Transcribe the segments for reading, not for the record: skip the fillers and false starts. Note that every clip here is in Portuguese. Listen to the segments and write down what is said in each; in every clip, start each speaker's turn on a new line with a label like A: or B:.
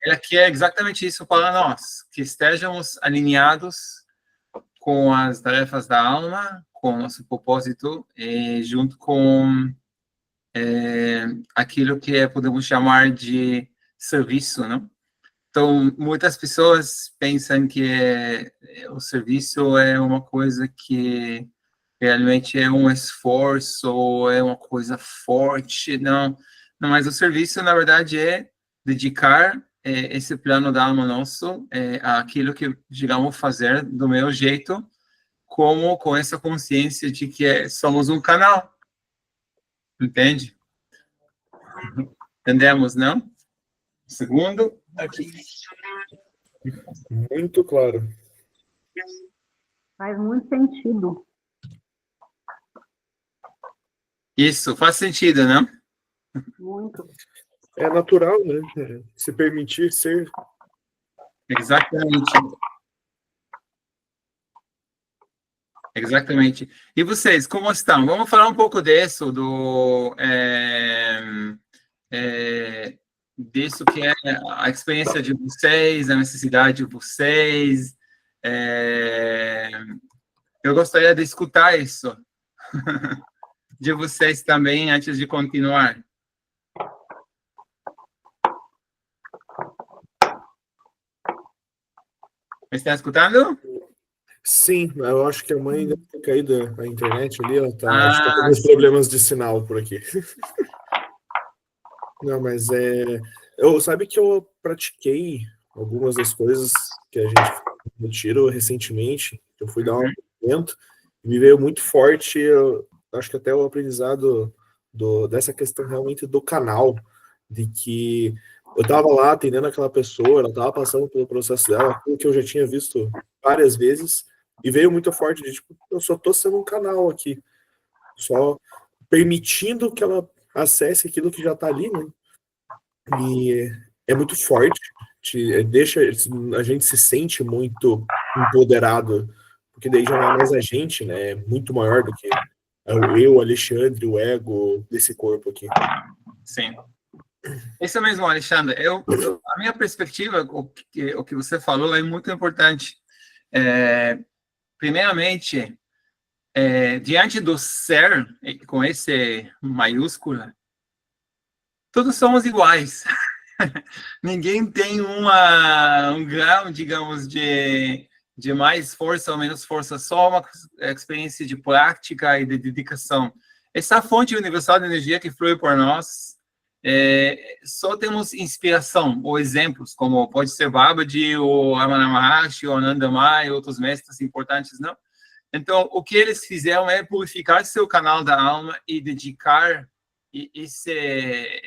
A: ela quer exatamente isso para nós, que estejamos alinhados com as tarefas da alma, com o nosso propósito, junto com aquilo que podemos chamar de serviço, não? Então, muitas pessoas pensam que o serviço é uma coisa que realmente é um esforço, ou é uma coisa forte, não. Não, mas o serviço, na verdade, é dedicar esse plano da alma nosso àquilo que, digamos, fazer do meu jeito, como com essa consciência de que somos um canal, entende? Entendemos, não? Segundo, aqui.
B: Muito claro.
C: Faz muito sentido.
A: Isso, faz sentido, não?
C: Muito.
B: É natural, né? Se permitir ser.
A: Exatamente. Exatamente. E vocês, como estão? Vamos falar um pouco disso, disso que é a experiência de vocês, a necessidade de vocês. Eu gostaria de escutar isso de vocês também, antes de continuar. Me está escutando?
B: Sim, eu acho que a mãe deve ter caído a internet ali, ela tá, acho que tá com
A: Ah,
B: alguns problemas de sinal por aqui. Não, mas sabe que eu pratiquei algumas das coisas que a gente retiro recentemente. Eu fui dar um evento e me veio muito forte. Eu acho que até o aprendizado dessa questão realmente do canal, de que eu estava lá atendendo aquela pessoa, ela estava passando pelo processo dela, aquilo que eu já tinha visto várias vezes, e veio muito forte de tipo, eu só estou sendo um canal aqui, só permitindo que ela acesse aquilo que já está ali, né? E é muito forte, deixa a gente se sente muito empoderado, porque daí já não é mais a gente, né? É muito maior do que eu, Alexandre, o ego desse corpo aqui.
A: sim. Isso mesmo, Alexandre. A minha perspectiva, o que você falou é muito importante. Primeiramente, diante do ser, com esse maiúscula, todos somos iguais. Ninguém tem um grau, digamos, de mais força ou menos força, só uma experiência de prática e de dedicação. Essa fonte universal de energia que flui por nós, só temos inspiração ou exemplos, como pode ser Babaji, ou Ramana Maharshi, ou Ananda Mai, outros mestres importantes, não? Então, o que eles fizeram é purificar seu canal da alma e dedicar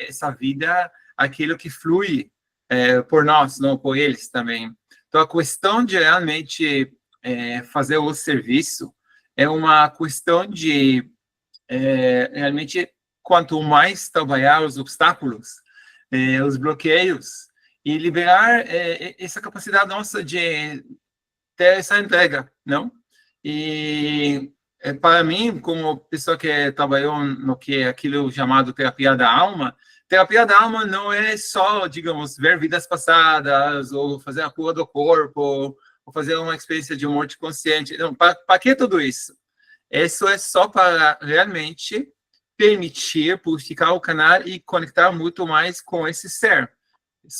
A: essa vida àquilo que flui por nós, não por eles também. Então, a questão de realmente fazer o serviço é uma questão de realmente, quanto mais trabalhar os obstáculos, os bloqueios, e liberar essa capacidade nossa de ter essa entrega, não? E para mim, como pessoa que trabalhou no que é aquilo chamado terapia da alma não é só, digamos, ver vidas passadas, ou fazer a cura do corpo, ou fazer uma experiência de morte consciente. Não, para que tudo isso? Isso é só para realmente permitir purificar o canal e conectar muito mais com esse ser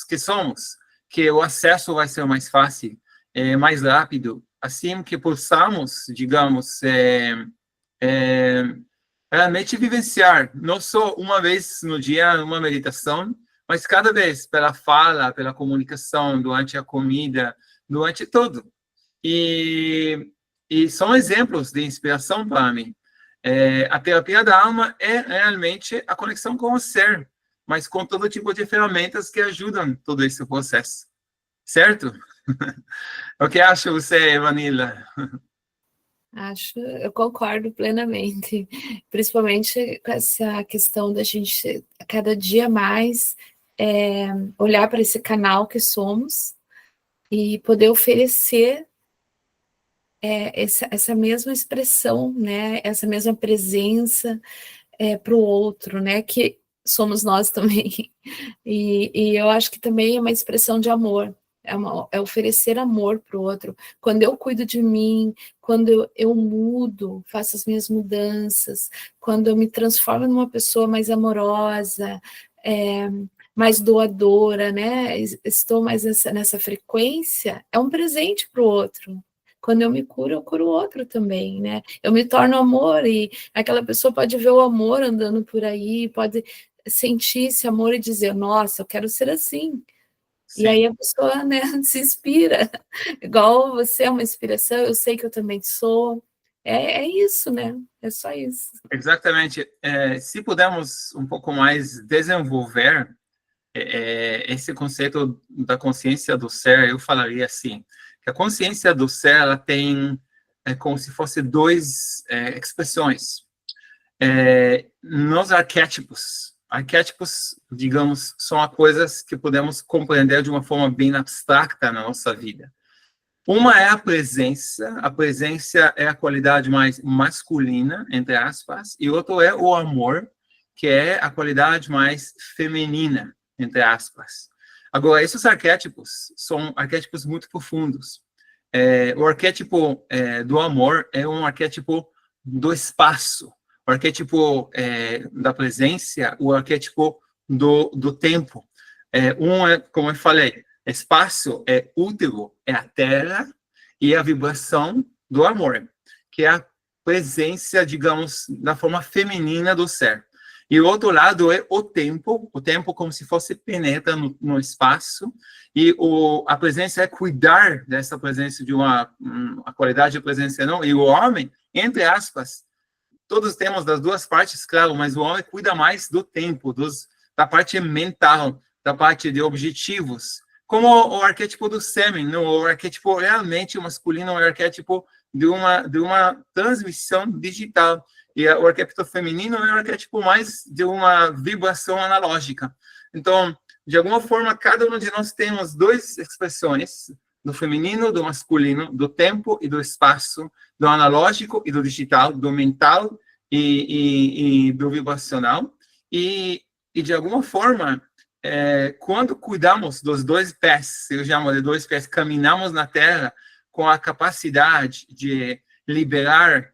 A: que somos, que o acesso vai ser mais fácil, mais rápido, assim que possamos, digamos, realmente vivenciar, não só uma vez no dia, uma meditação, mas cada vez, pela fala, pela comunicação, durante a comida, durante tudo. E são exemplos de inspiração para mim. A terapia da alma é realmente a conexão com o ser, mas com todo tipo de ferramentas que ajudam todo esse processo. Certo? O que acha você, Vanilla?
D: Eu concordo plenamente, principalmente com essa questão da gente, cada dia mais, olhar para esse canal que somos e poder oferecer essa mesma expressão, né, essa mesma presença para o outro, né, que somos nós também. E eu acho que também é uma expressão de amor, é oferecer amor para o outro. Quando eu cuido de mim, quando eu mudo, faço as minhas mudanças, quando eu me transformo numa pessoa mais amorosa, mais doadora, né? Estou mais nessa frequência, é um presente para o outro. Quando eu me curo, eu curo o outro também, né? Eu me torno amor e aquela pessoa pode ver o amor andando por aí, pode sentir esse amor e dizer, nossa, eu quero ser assim.
A: Sim.
D: E aí a pessoa, né, se inspira. Igual você é uma inspiração, eu sei que eu também sou. É isso, né? É só isso.
A: Exatamente. Se pudermos um pouco mais desenvolver esse conceito da consciência do ser, eu falaria assim, que a consciência do ser, ela tem como se fosse duas expressões. Nos arquétipos, digamos, são as coisas que podemos compreender de uma forma bem abstrata na nossa vida. Uma é a presença é a qualidade mais masculina, entre aspas, e outro é o amor, que é a qualidade mais feminina, entre aspas. Agora, esses arquétipos são arquétipos muito profundos. O arquétipo do amor é um arquétipo do espaço, o arquétipo da presença, o arquétipo do tempo. Como eu falei, espaço é útero, é a terra, e a vibração do amor, que é a presença, digamos, da forma feminina do ser. E o outro lado é o tempo como se fosse penetra no espaço, e a presença é cuidar dessa presença de a qualidade de presença não, e o homem, entre aspas, todos temos das duas partes, claro, mas o homem cuida mais do tempo, da parte mental, da parte de objetivos, como o arquétipo do sêmen, o arquétipo realmente masculino, é o arquétipo de uma transmissão digital. E o arquétipo feminino é o arquétipo mais de uma vibração analógica. Então, de alguma forma, cada um de nós tem as duas expressões, do feminino, do masculino, do tempo e do espaço, do analógico e do digital, do mental e do vibracional. E de alguma forma, quando cuidamos dos dois pés, eu chamo de dois pés, caminhamos na Terra com a capacidade de liberar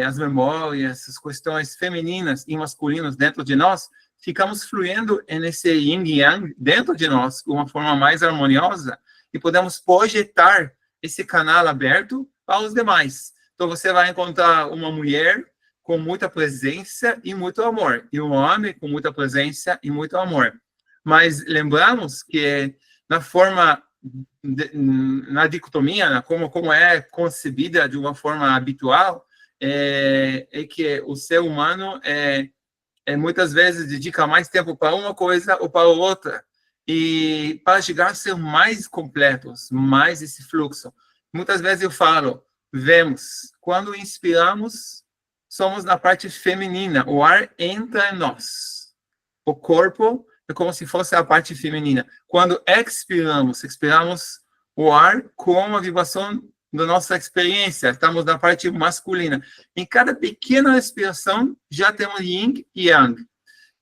A: as memórias, as questões femininas e masculinas dentro de nós, ficamos fluindo nesse yin e yang dentro de nós, de uma forma mais harmoniosa, e podemos projetar esse canal aberto para os demais. Então, você vai encontrar uma mulher com muita presença e muito amor, e um homem com muita presença e muito amor. Mas lembramos que na dicotomia, como é concebida de uma forma habitual, que o ser humano muitas vezes dedica mais tempo para uma coisa ou para outra, e para chegar a ser mais completos, mais esse fluxo. Muitas vezes eu falo, quando inspiramos, somos na parte feminina, o ar entra em nós, o corpo é como se fosse a parte feminina. Quando expiramos o ar com a vibração da nossa experiência, estamos na parte masculina. Em cada pequena respiração, já temos yin e yang.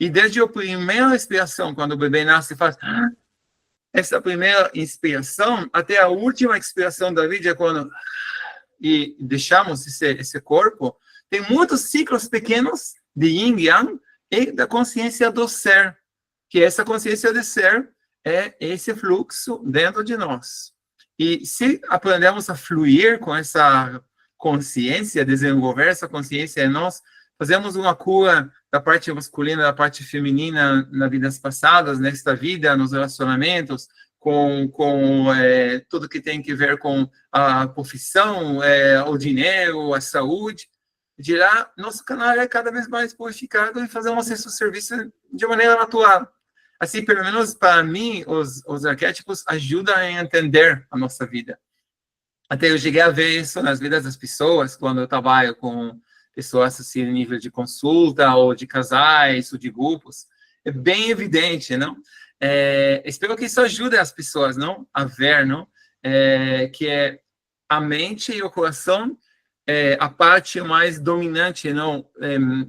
A: E desde a primeira respiração, quando o bebê nasce, faz essa primeira inspiração, até a última expiração da vida, quando e deixamos esse corpo, tem muitos ciclos pequenos de yin e yang e da consciência do ser, que essa consciência de ser é esse fluxo dentro de nós. E se aprendemos a fluir com essa consciência, desenvolver essa consciência em nós, fazemos uma cura da parte masculina, da parte feminina nas vidas passadas, nesta vida, nos relacionamentos, com tudo que tem que ver com a profissão, o dinheiro, a saúde. De lá, nosso canal é cada vez mais purificado e fazemos esse serviço de maneira natural. Assim, pelo menos para mim, os arquétipos ajudam a entender a nossa vida. Até eu cheguei a ver isso nas vidas das pessoas, quando eu trabalho com pessoas assim, em nível de consulta, ou de casais, ou de grupos. É bem evidente, não? Espero que isso ajude as pessoas, não? A ver, não? Que a mente e o coração a parte mais dominante, não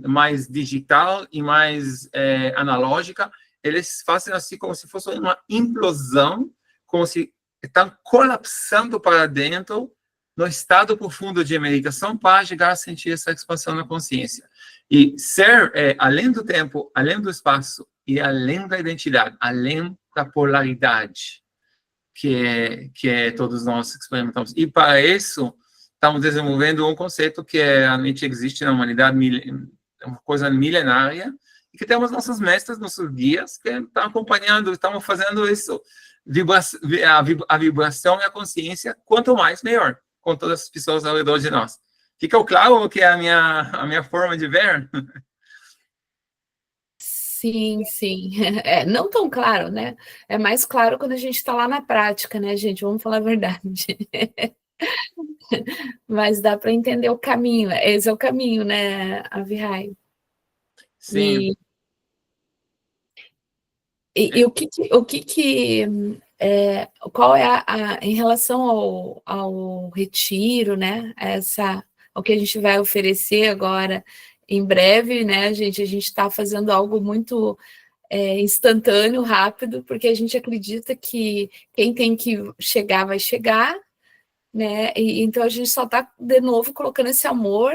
A: mais digital e mais analógica, eles fazem assim como se fosse uma implosão, como se estão colapsando para dentro no estado profundo de meditação para chegar a sentir essa expansão na consciência. E ser, além do tempo, além do espaço e além da identidade, além da polaridade que todos nós experimentamos. E para isso, estamos desenvolvendo um conceito que realmente existe na humanidade, uma coisa milenária, e que temos nossos mestres, nossos guias, que estão acompanhando, estamos fazendo isso, a vibração e a consciência, quanto mais, melhor, com todas as pessoas ao redor de nós. Fica claro o que é a minha forma de ver?
D: Sim, sim. Não tão claro, né? É mais claro quando a gente está lá na prática, né, gente? Vamos falar a verdade. Mas dá para entender o caminho. Esse é o caminho, né, Avihai?
A: Sim.
D: E qual é em relação ao retiro, né? O que a gente vai oferecer agora em breve, né, gente? A gente está fazendo algo muito instantâneo, rápido, porque a gente acredita que quem tem que chegar vai chegar, né? Então a gente só está de novo colocando esse amor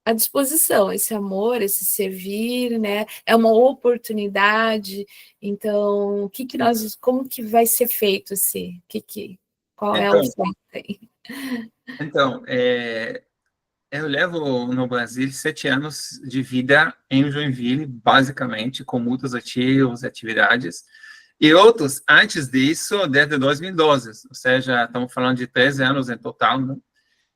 D: à disposição, esse amor, esse servir, né? É uma oportunidade. Então, como que vai ser feito assim? Qual é a oferta aí?
A: Então, eu levo no Brasil 7 anos de vida em Joinville, basicamente, com muitos ativos, atividades, e outros antes disso, desde 2012, ou seja, estamos falando de 13 anos em total, né?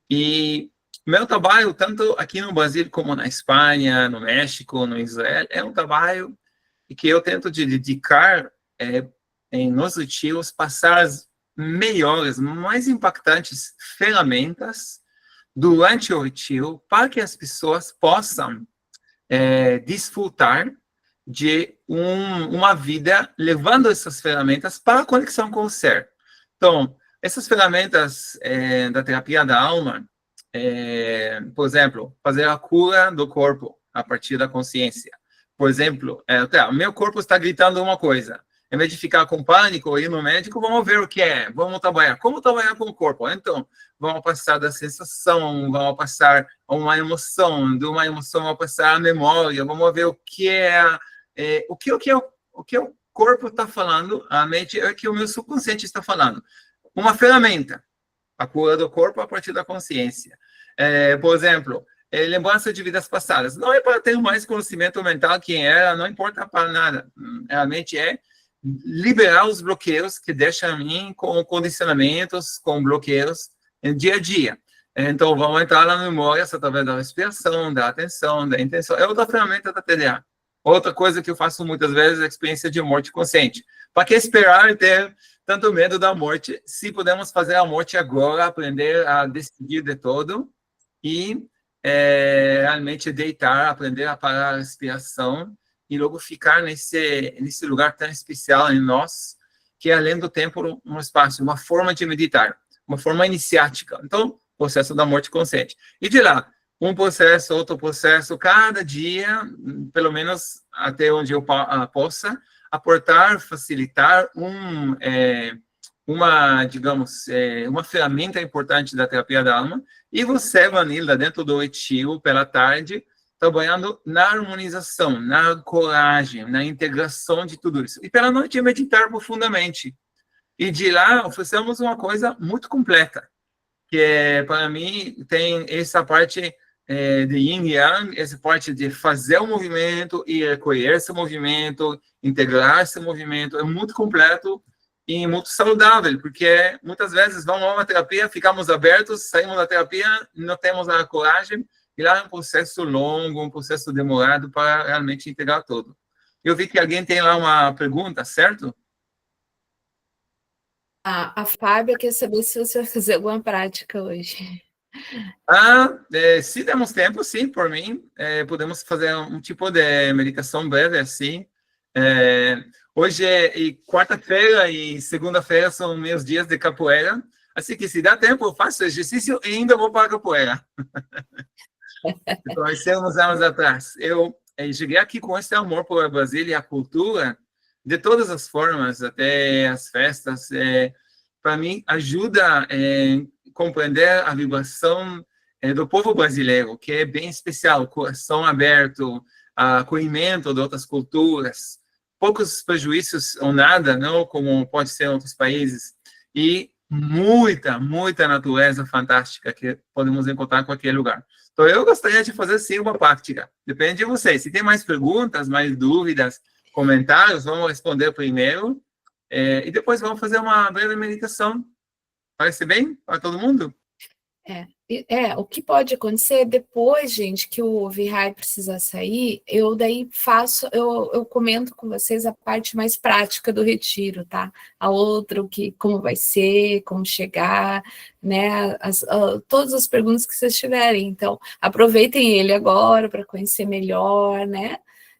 A: E meu trabalho, tanto aqui no Brasil como na Espanha, no México, no Israel, é um trabalho que eu tento de dedicar nos retiros, passar as melhores, mais impactantes ferramentas durante o retiro para que as pessoas possam desfrutar de uma vida levando essas ferramentas para a conexão com o ser. Então, essas ferramentas da terapia da alma, por exemplo, fazer a cura do corpo a partir da consciência. Por exemplo, o meu corpo está gritando uma coisa. Em vez de ficar com pânico ou ir no médico, vamos ver o que é. Vamos trabalhar. Como trabalhar com o corpo? Então, vamos passar da sensação, vamos passar a uma emoção, de uma emoção vamos passar a memória, vamos ver o que o que o corpo está falando, a mente é o que o meu subconsciente está falando. Uma ferramenta, a cura do corpo a partir da consciência. Por exemplo, lembrança de vidas passadas. Não é para ter mais conhecimento mental quem era, não importa para nada. Realmente liberar os bloqueios que deixam a mim com condicionamentos, com bloqueios no dia a dia. Então, vamos entrar na memória através da respiração, da atenção, da intenção. É outra ferramenta da TDA. Outra coisa que eu faço muitas vezes é a experiência de morte consciente. Para que esperar e ter tanto medo da morte, se podemos fazer a morte agora, aprender a decidir de todo e realmente deitar, aprender a parar a respiração e logo ficar nesse lugar tão especial em nós, que é além do tempo, um espaço, uma forma de meditar, uma forma iniciática. Então, processo da morte consciente. E de lá, um processo, outro processo, cada dia, pelo menos até onde eu possa, aportar, facilitar uma ferramenta importante da terapia da alma, e você, Vanilda, dentro do retiro, pela tarde, trabalhando na harmonização, na coragem, na integração de tudo isso. E pela noite, meditar profundamente. E de lá, oferecemos uma coisa muito completa, que para mim tem essa parte de yin e yang, essa parte de fazer o movimento e recolher esse movimento, integrar esse movimento, é muito completo e muito saudável, porque muitas vezes vamos a uma terapia, ficamos abertos, saímos da terapia, não temos a coragem, e lá é um processo longo, um processo demorado para realmente integrar tudo. Eu vi que alguém tem lá uma pergunta, certo?
D: A Fábia quer saber se você vai fazer alguma prática hoje.
A: Se temos tempo, sim, por mim, podemos fazer um tipo de meditação breve, assim. Hoje quarta-feira e segunda-feira são meus dias de capoeira. Assim que se dá tempo, eu faço exercício e ainda vou para a capoeira. Conheci uns anos atrás. Eu cheguei aqui com esse amor por Brasília e a cultura, de todas as formas, até as festas. Para mim, ajuda a compreender a vibração do povo brasileiro, que é bem especial, coração aberto, acolhimento de outras culturas, poucos prejuízos ou nada, não como pode ser em outros países, e muita natureza fantástica que podemos encontrar em qualquer lugar. Então, eu gostaria de fazer, sim, uma prática. Depende de vocês. Se tem mais perguntas, mais dúvidas, comentários, vamos responder primeiro, e depois vamos fazer uma breve meditação. Parece bem para todo mundo?
D: O que pode acontecer depois, gente, que o Vihai precisar sair, eu daí eu comento com vocês a parte mais prática do retiro, tá? A outra, como vai ser, como chegar, né? Todas as perguntas que vocês tiverem. Então, aproveitem ele agora para conhecer melhor, né?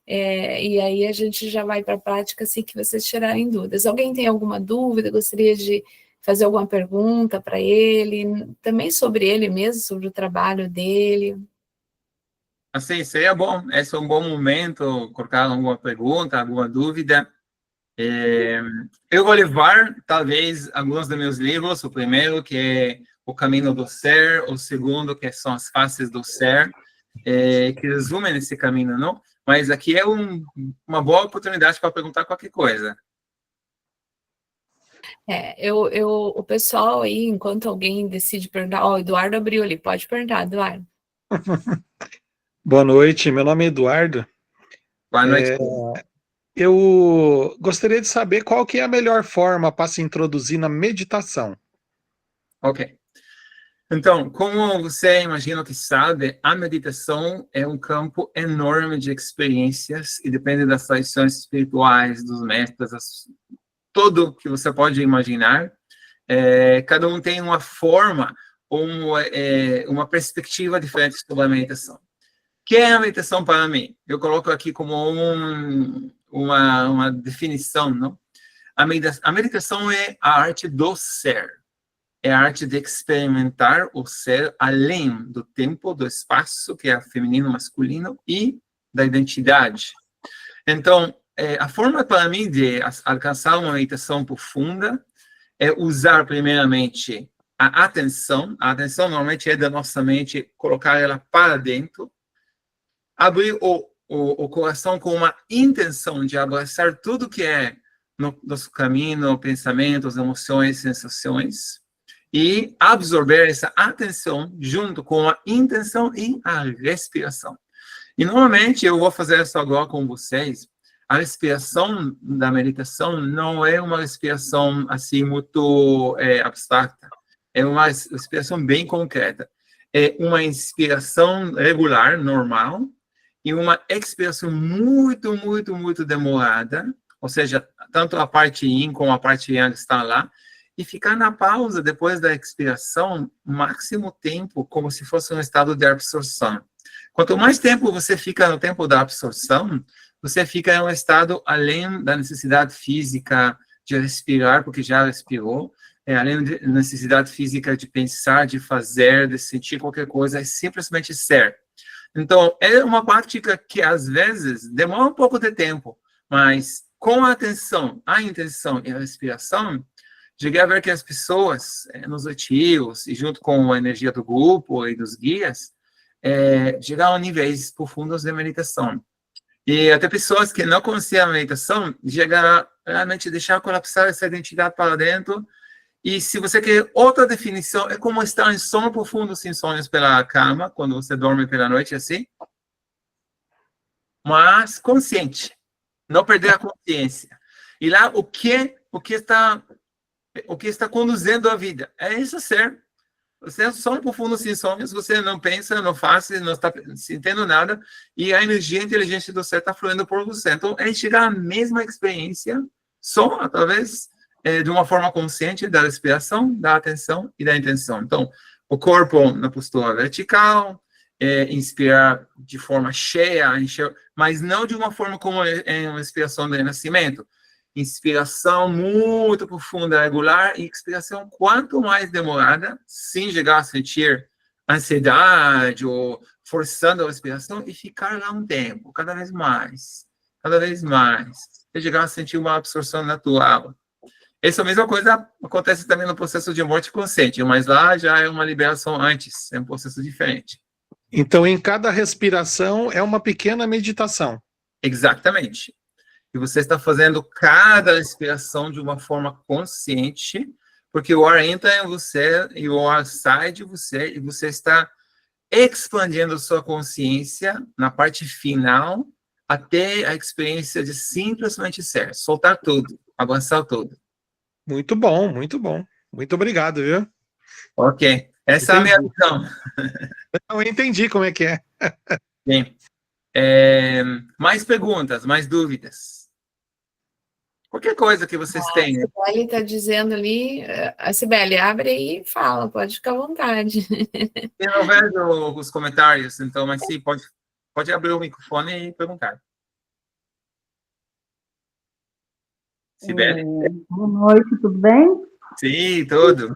D: E aí a gente já vai para a prática assim que vocês tirarem dúvidas. Alguém tem alguma dúvida? Gostaria de fazer alguma pergunta para ele, também sobre ele mesmo, sobre o trabalho dele?
A: Assim, seria bom. Esse é um bom momento, colocar alguma pergunta, alguma dúvida. Eu vou levar, talvez, alguns dos meus livros. O primeiro, que é O Caminho do Ser. O segundo, que são As Faces do Ser, que resumem esse caminho, não? Mas aqui é uma boa oportunidade para perguntar qualquer coisa.
D: O pessoal aí, enquanto alguém decide perguntar, o Eduardo abriu ali, pode perguntar, Eduardo.
E: Boa noite, meu nome é Eduardo.
A: Boa noite.
E: Eu gostaria de saber qual que é a melhor forma para se introduzir na meditação.
A: Ok. Então, como você imagina que sabe, a meditação é um campo enorme de experiências e depende das tradições espirituais, dos mestres, tudo que você pode imaginar. Cada um tem uma forma, uma perspectiva diferente sobre a meditação. O que é a meditação para mim? Eu coloco aqui como uma definição, não? A meditação é a arte do ser. É a arte de experimentar o ser além do tempo, do espaço, que é feminino, masculino, e da identidade. Então, a forma para mim de alcançar uma meditação profunda é usar primeiramente a atenção. A atenção normalmente é da nossa mente, colocar ela para dentro, abrir o coração com uma intenção de abraçar tudo que é no nosso caminho, pensamentos, emoções, sensações, e absorver essa atenção junto com a intenção e a respiração. E normalmente eu vou fazer isso agora com vocês. A respiração da meditação não é uma respiração assim muito abstrata. É uma respiração bem concreta. É uma inspiração regular, normal, e uma expiração muito, muito, muito demorada. Ou seja, tanto a parte yin como a parte yang está lá. E ficar na pausa depois da expiração, máximo tempo, como se fosse um estado de absorção. Quanto mais tempo você fica no tempo da absorção, você fica em um estado além da necessidade física de respirar, porque já respirou, além da necessidade física de pensar, de fazer, de sentir qualquer coisa, é simplesmente ser. Então, é uma prática que, às vezes, demora um pouco de tempo, mas com a atenção, a intenção e a respiração, cheguei a ver que as pessoas, nos retiros, e junto com a energia do grupo e dos guias, chegaram a níveis profundos de meditação. E até pessoas que não conheciam a meditação, chegaram a realmente deixar colapsar essa identidade para dentro. E se você quer outra definição, é como estar em sono profundo, sem sonhos pela cama, quando você dorme pela noite, assim. Mas consciente. Não perder a consciência. E lá, o que está conduzindo a vida? É isso ser. Você é sono profundo, sem sonhos, você não pensa, não faz, não está sentindo nada, e a energia, a inteligência do ser está fluindo por você. Então, é chegar à mesma experiência, só através de uma forma consciente da respiração, da atenção e da intenção. Então, o corpo na postura vertical, inspirar de forma cheia, mas não de uma forma como em uma respiração de renascimento. inspiração muito profunda, regular, e expiração quanto mais demorada, sem chegar a sentir ansiedade ou forçando a respiração, e ficar lá um tempo, cada vez mais, e chegar a sentir uma absorção natural. Essa mesma coisa acontece também no processo de morte consciente, mas lá já é uma liberação antes, é um processo diferente.
E: Então, em cada respiração é uma pequena meditação.
A: Exatamente. E você está fazendo cada respiração de uma forma consciente, porque o ar entra em você e o ar sai de você, e você está expandindo sua consciência na parte final até a experiência de simplesmente ser, soltar tudo, avançar tudo.
E: Muito bom, muito bom. Muito obrigado, viu?
A: Ok. Essa é a minha visão.
E: Eu entendi como é que é.
A: Bem, mais perguntas, mais dúvidas? Qualquer coisa que vocês tenham.
D: A Cibele está dizendo ali, a Cibele, abre aí e fala, pode ficar à vontade.
A: Eu não vejo os comentários, então, mas sim, pode abrir o microfone e perguntar. Cibele?
C: Boa noite, tudo bem?
A: Sim, tudo.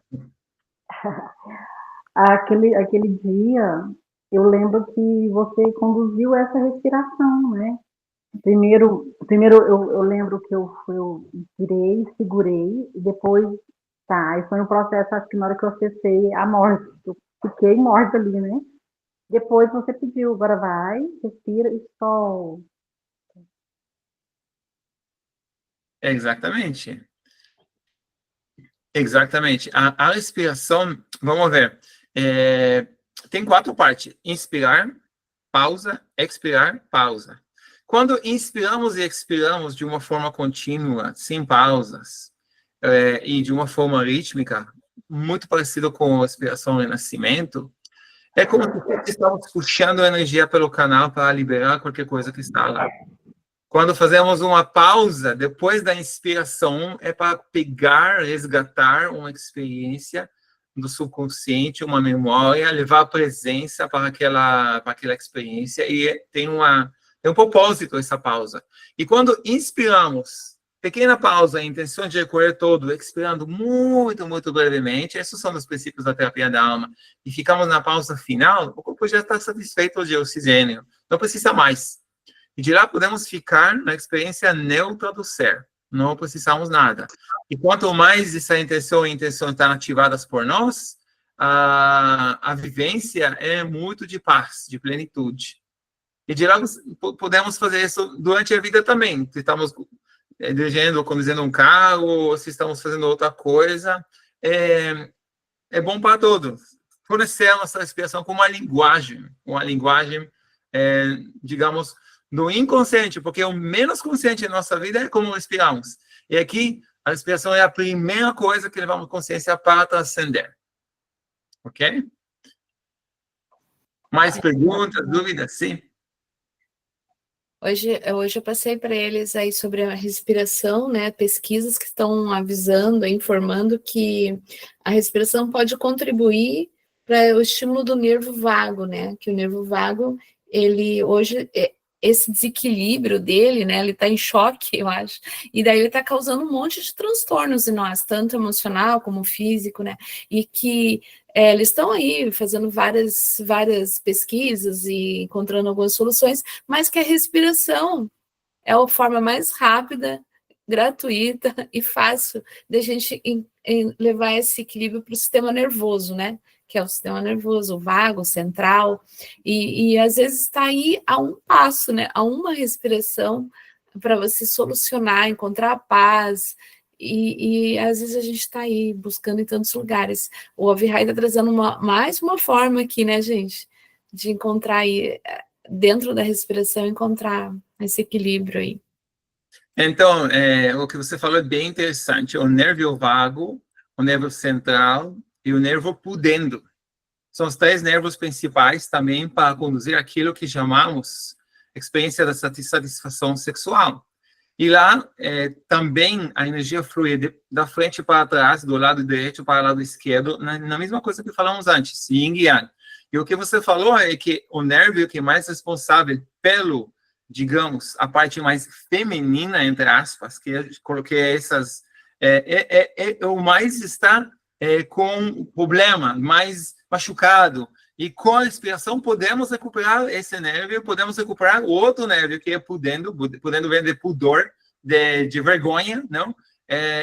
C: Aquele dia, eu lembro que você conduziu essa respiração, né? Primeiro eu lembro que eu girei, segurei, e depois, aí foi um processo, acho que na hora que eu acessei a morte, eu fiquei morta ali, né? Depois você pediu, agora vai, respira e solta.
A: Exatamente. Exatamente. A respiração, vamos ver, tem 4 partes. Inspirar, pausa, expirar, pausa. Quando inspiramos e expiramos de uma forma contínua, sem pausas, e de uma forma rítmica, muito parecido com a respiração e nascimento, é como se estamos puxando energia pelo canal para liberar qualquer coisa que está lá. Quando fazemos uma pausa, depois da inspiração, é para pegar, resgatar uma experiência do subconsciente, uma memória, levar a presença para aquela experiência, e tem um propósito essa pausa. E quando inspiramos, pequena pausa, a intenção de recolher todo, expirando muito, muito brevemente, esses são os princípios da terapia da alma, e ficamos na pausa final, o corpo já está satisfeito de oxigênio, não precisa mais. E de lá podemos ficar na experiência neutra do ser, não precisamos nada. E quanto mais essa intenção e intenção estão ativadas por nós, a vivência é muito de paz, de plenitude. E de lá podemos fazer isso durante a vida também. Se estamos dirigindo ou conduzindo um carro, ou se estamos fazendo outra coisa, é bom para todos. Fornecer a nossa respiração com uma linguagem, digamos, do inconsciente, porque o menos consciente da nossa vida é como respiramos. E aqui, a respiração é a primeira coisa que levamos consciência para transcender. Ok? Mais perguntas, dúvidas? Sim.
D: Hoje eu passei para eles aí sobre a respiração, né? Pesquisas que estão avisando, informando que a respiração pode contribuir para o estímulo do nervo vago, né? Que o nervo vago, ele hoje, esse desequilíbrio dele, né? Ele está em choque, eu acho, e daí ele está causando um monte de transtornos em nós, tanto emocional como físico, né? E que eles estão aí fazendo várias pesquisas e encontrando algumas soluções, mas que a respiração é a forma mais rápida, gratuita e fácil da gente levar esse equilíbrio para o sistema nervoso, né? Que é o sistema nervoso, o vago, o central, e às vezes está aí a um passo, né? A uma respiração para você solucionar, encontrar a paz. E às vezes a gente está aí buscando em tantos lugares. O Avihai está trazendo mais uma forma aqui, né, gente? De encontrar aí, dentro da respiração, encontrar esse equilíbrio aí.
A: Então, o que você falou é bem interessante. O nervo vago, o nervo central e o nervo pudendo. São os 3 nervos principais também para conduzir aquilo que chamamos experiência da satisfação sexual. E lá, também, a energia flui da frente para trás, do lado direito para o lado esquerdo, na mesma coisa que falamos antes, yin e yang. E o que você falou é que o nervo que é mais responsável pelo digamos, a parte mais feminina, entre aspas, que eu coloquei essas, o mais está com problema, mais machucado, e com a inspiração podemos recuperar esse nervo, podemos recuperar o outro nervo, que é podendo ver de pudor, de vergonha, não?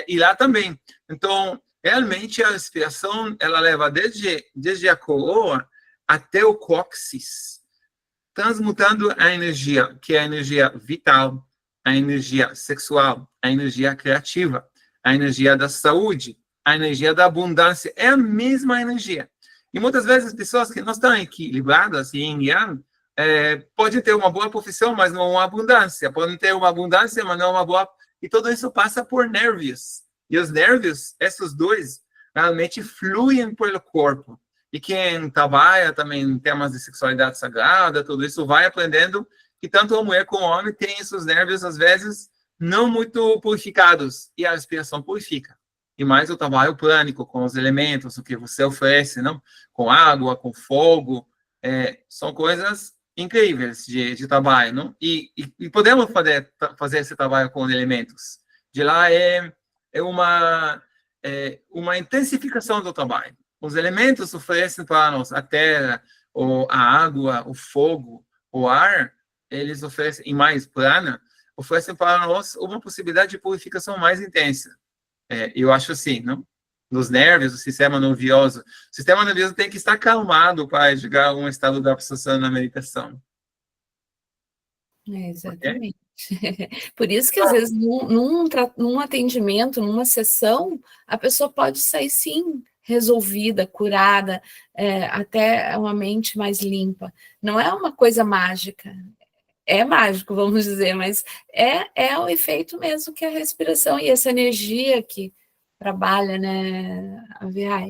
A: E lá também. Então, realmente a inspiração, ela leva desde a coroa até o cóccix, transmutando a energia, que é a energia vital, a energia sexual, a energia criativa, a energia da saúde, a energia da abundância, é a mesma energia. E muitas vezes as pessoas que não estão equilibradas, yin e yang, podem ter uma boa profissão, mas não uma abundância. Podem ter uma abundância, mas não uma boa... E tudo isso passa por nervos. E os nervos, esses dois, realmente fluem pelo corpo. E quem trabalha também em temas de sexualidade sagrada, tudo isso vai aprendendo que tanto a mulher como o homem tem esses nervos, às vezes, não muito purificados. E a respiração purifica. E mais o trabalho prânico, com os elementos, o que você oferece, não? Com água, com fogo, são coisas incríveis de trabalho, não? E podemos fazer esse trabalho com elementos. De lá é uma intensificação do trabalho. Os elementos oferecem para nós a terra, a água, o fogo, o ar, eles oferecem, e mais prana, oferecem para nós uma possibilidade de purificação mais intensa. Eu acho assim, não? Nos nervos, o sistema nervioso. O sistema nervioso tem que estar calmado para chegar a um estado da absorção na meditação.
D: Exatamente. Por isso que, às vezes, num atendimento, numa sessão, a pessoa pode sair, sim, resolvida, curada, até uma mente mais limpa. Não é uma coisa mágica. É mágico, vamos dizer, mas é o efeito mesmo que a respiração e essa energia que trabalha, né?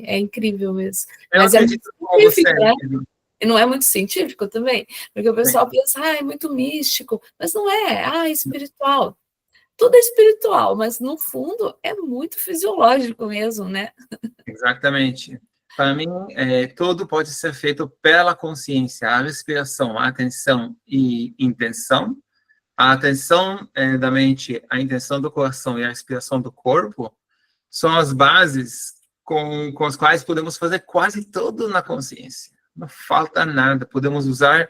D: É incrível mesmo. Mas é muito científico, né? E não é muito científico também, porque o pessoal pensa, é muito místico, mas não é, espiritual. Tudo é espiritual, mas no fundo é muito fisiológico mesmo, né?
A: Exatamente. Para mim, tudo pode ser feito pela consciência, a respiração, a atenção e intenção. A atenção da mente, a intenção do coração e a respiração do corpo são as bases com as quais podemos fazer quase tudo na consciência. Não falta nada. Podemos usar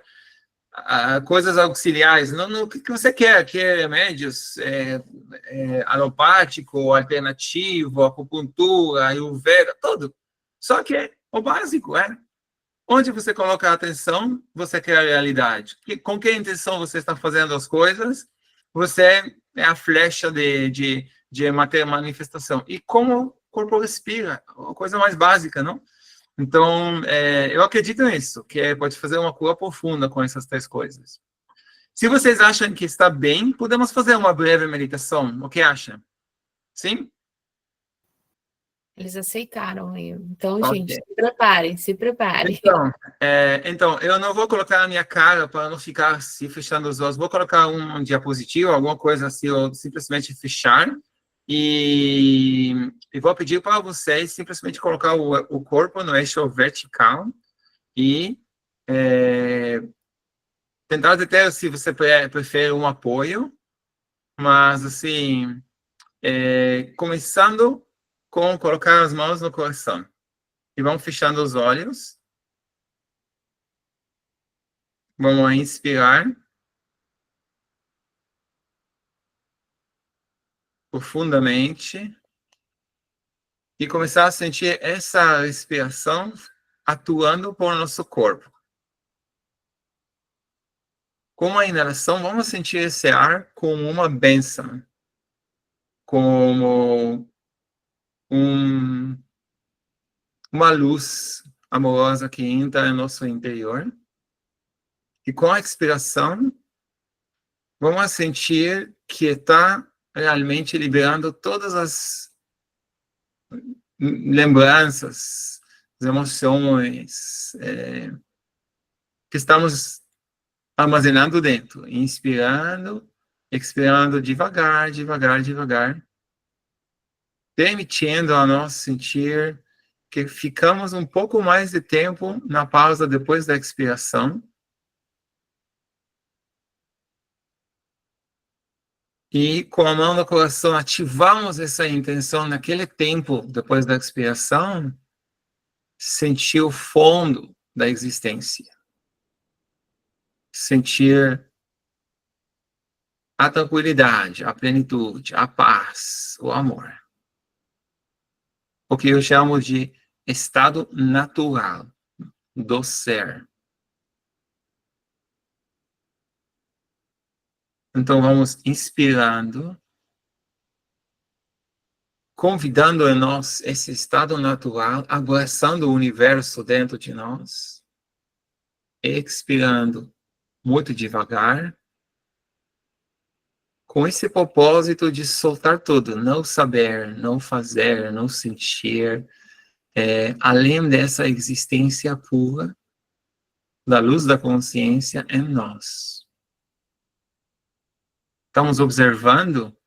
A: coisas auxiliares. O que você quer? Quer remédios alopático, alternativo, acupuntura, ayurveda, tudo. Só que o básico onde você coloca a atenção, você cria a realidade. Com que intenção você está fazendo as coisas, você é a flecha de manifestação. E como o corpo respira, a coisa mais básica, não? Então, eu acredito nisso, que pode fazer uma cura profunda com essas três coisas. Se vocês acham que está bem, podemos fazer uma breve meditação. O que acham? Sim?
D: Eles aceitaram. Então, gente, se preparem.
A: Então, eu não vou colocar a minha cara para não ficar assim, fechando os olhos. Vou colocar um diapositivo, alguma coisa assim, ou simplesmente fechar. E vou pedir para vocês simplesmente colocar o corpo no eixo vertical e tentar até, se você prefere, um apoio, mas assim, começando com colocar as mãos no coração. E vamos fechando os olhos. Vamos inspirar profundamente e começar a sentir essa respiração atuando por nosso corpo. Com a inalação, vamos sentir esse ar como uma bênção, como uma luz amorosa que entra no nosso interior. E com a expiração, vamos sentir que está realmente liberando todas as lembranças, as emoções que estamos armazenando dentro. Inspirando, expirando devagar, devagar, devagar. Permitindo a nós sentir que ficamos um pouco mais de tempo na pausa depois da expiração. E com a mão no coração, ativamos essa intenção naquele tempo, depois da expiração, sentir o fundo da existência. Sentir a tranquilidade, a plenitude, a paz, o amor. O que eu chamo de estado natural do ser. Então vamos inspirando, convidando em nós esse estado natural, abraçando o universo dentro de nós, expirando muito devagar, com esse propósito de soltar tudo, não saber, não fazer, não sentir, além dessa existência pura, da luz da consciência em nós. Estamos observando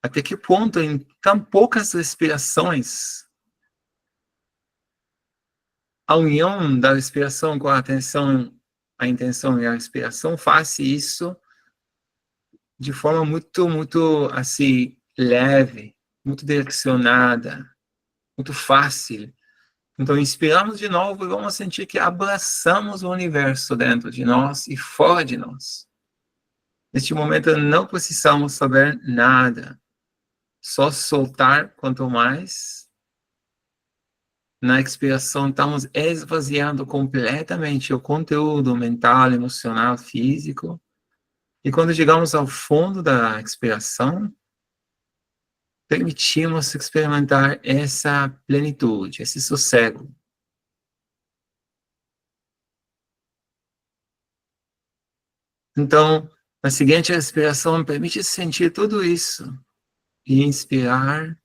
A: até que ponto, em tão poucas respirações, a união da respiração com a atenção, a intenção e a respiração faz isso de forma muito, muito, assim, leve, muito direcionada, muito fácil. Então, inspiramos de novo e vamos sentir que abraçamos o universo dentro de nós e fora de nós. Neste momento, não precisamos saber nada. Só soltar, quanto mais. Na expiração, estamos esvaziando completamente o conteúdo mental, emocional, físico. E quando chegamos ao fundo da expiração, permitimos experimentar essa plenitude, esse sossego. Então, na seguinte respiração, permite sentir tudo isso. E inspirar.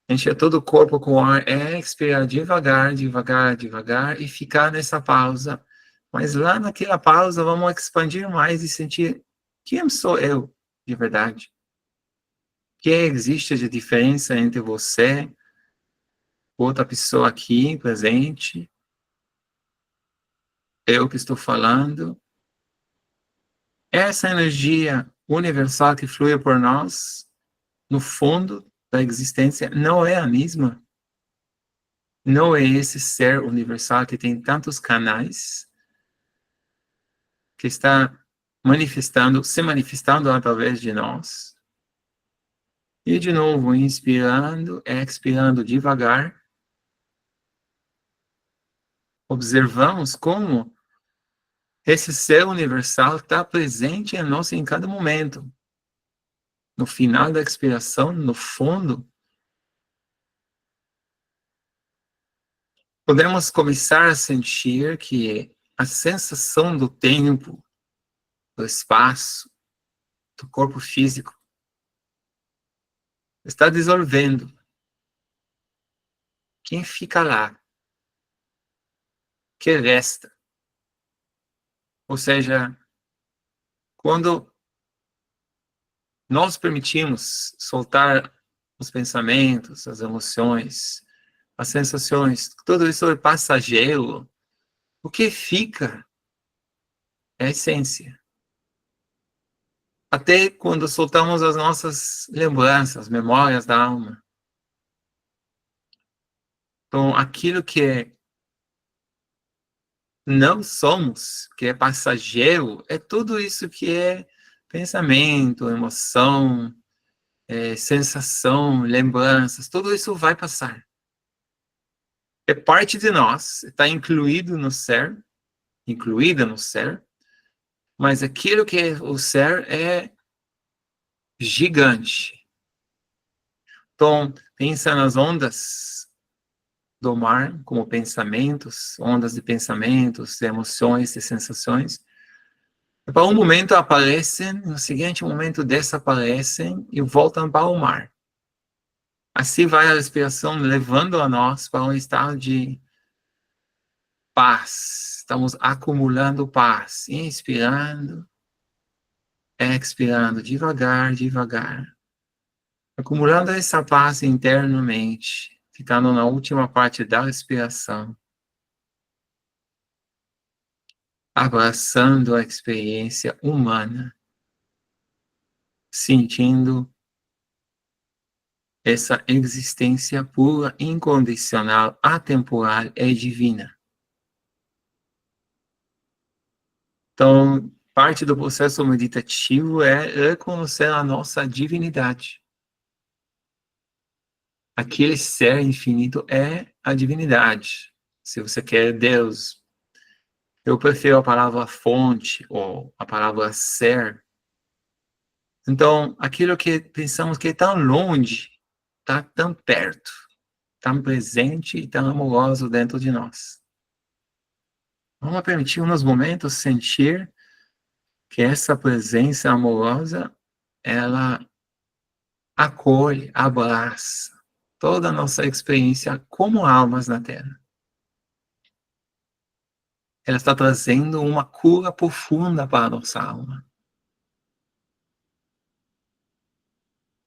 A: Encher todo o corpo com ar. Expirar devagar, devagar, devagar. E ficar nessa pausa. Mas lá naquela pausa, vamos expandir mais e sentir quem sou eu, de verdade. O que existe de diferença entre você, outra pessoa aqui presente, eu que estou falando. Essa energia universal que flui por nós, no fundo da existência, não é a mesma. Não é esse ser universal que tem tantos canais, que está se manifestando através de nós. E de novo, inspirando, expirando devagar. Observamos como esse ser universal está presente em nós em cada momento. No final da expiração, no fundo, podemos começar a sentir que a sensação do tempo, do espaço, do corpo físico, está dissolvendo. Quem fica lá? Que resta? Ou seja, quando nós permitimos soltar os pensamentos, as emoções, as sensações, tudo isso é passageiro, o que fica é a essência. Até quando soltamos as nossas lembranças, memórias da alma. Então, aquilo que não somos, que é passageiro, é tudo isso que é pensamento, emoção, sensação, lembranças, tudo isso vai passar. É parte de nós, está incluída no ser, mas aquilo que é o ser é gigante. Então, pensa nas ondas do mar como pensamentos, ondas de pensamentos, de emoções, de sensações. Para um momento aparecem, no seguinte momento desaparecem e voltam para o mar. Assim vai a respiração levando a nós para um estado de paz. Estamos acumulando paz, inspirando, expirando, devagar, devagar. Acumulando essa paz internamente, ficando na última parte da respiração. abraçando a experiência humana, sentindo essa existência pura, incondicional, atemporal e divina. Então, parte do processo meditativo é reconhecer a nossa divinidade. Aquele ser infinito é a divindade. Se você quer Deus, eu prefiro a palavra fonte ou a palavra ser. Então, aquilo que pensamos que é tão longe, está tão perto, tão presente e tão amoroso dentro de nós. Vamos permitir nos momentos sentir que essa presença amorosa, ela acolhe, abraça toda a nossa experiência como almas na Terra. Ela está trazendo uma cura profunda para a nossa alma.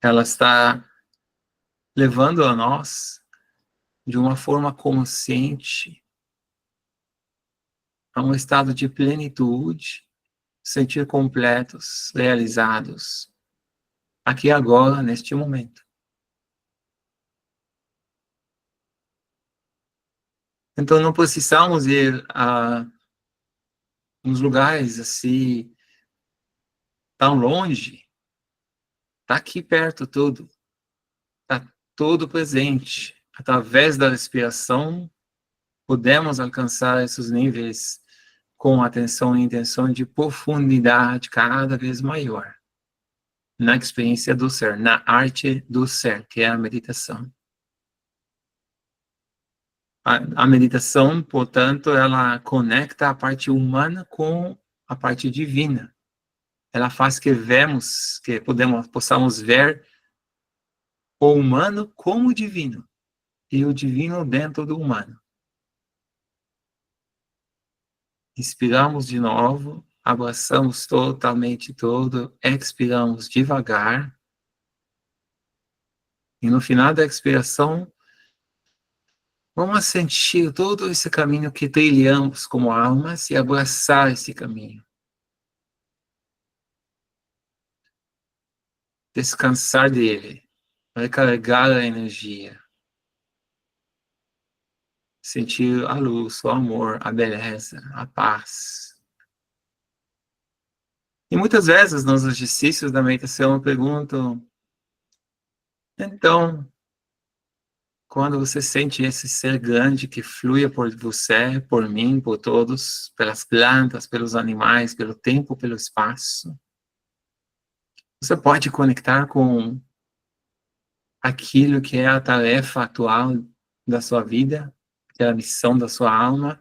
A: Ela está levando a nós, de uma forma consciente, a um estado de plenitude, sentir completos, realizados, aqui agora, neste momento. Então não precisamos ir a uns lugares assim, tão longe. Está aqui perto tudo. Está tudo presente. Através da respiração, podemos alcançar esses níveis com atenção e intenção de profundidade cada vez maior. Na experiência do ser, na arte do ser, que é a meditação. A meditação, portanto, ela conecta a parte humana com a parte divina. Ela faz que possamos ver o humano como o divino, e o divino dentro do humano. Inspiramos de novo, abraçamos totalmente todo, expiramos devagar, e no final da expiração, vamos sentir todo esse caminho que trilhamos como almas e abraçar esse caminho. Descansar dele, recarregar a energia. Sentir a luz, o amor, a beleza, a paz. E muitas vezes nos exercícios da meditação eu pergunto, então, quando você sente esse ser grande que flui por você, por mim, por todos, pelas plantas, pelos animais, pelo tempo, pelo espaço, você pode conectar com aquilo que é a tarefa atual da sua vida, que é a missão da sua alma,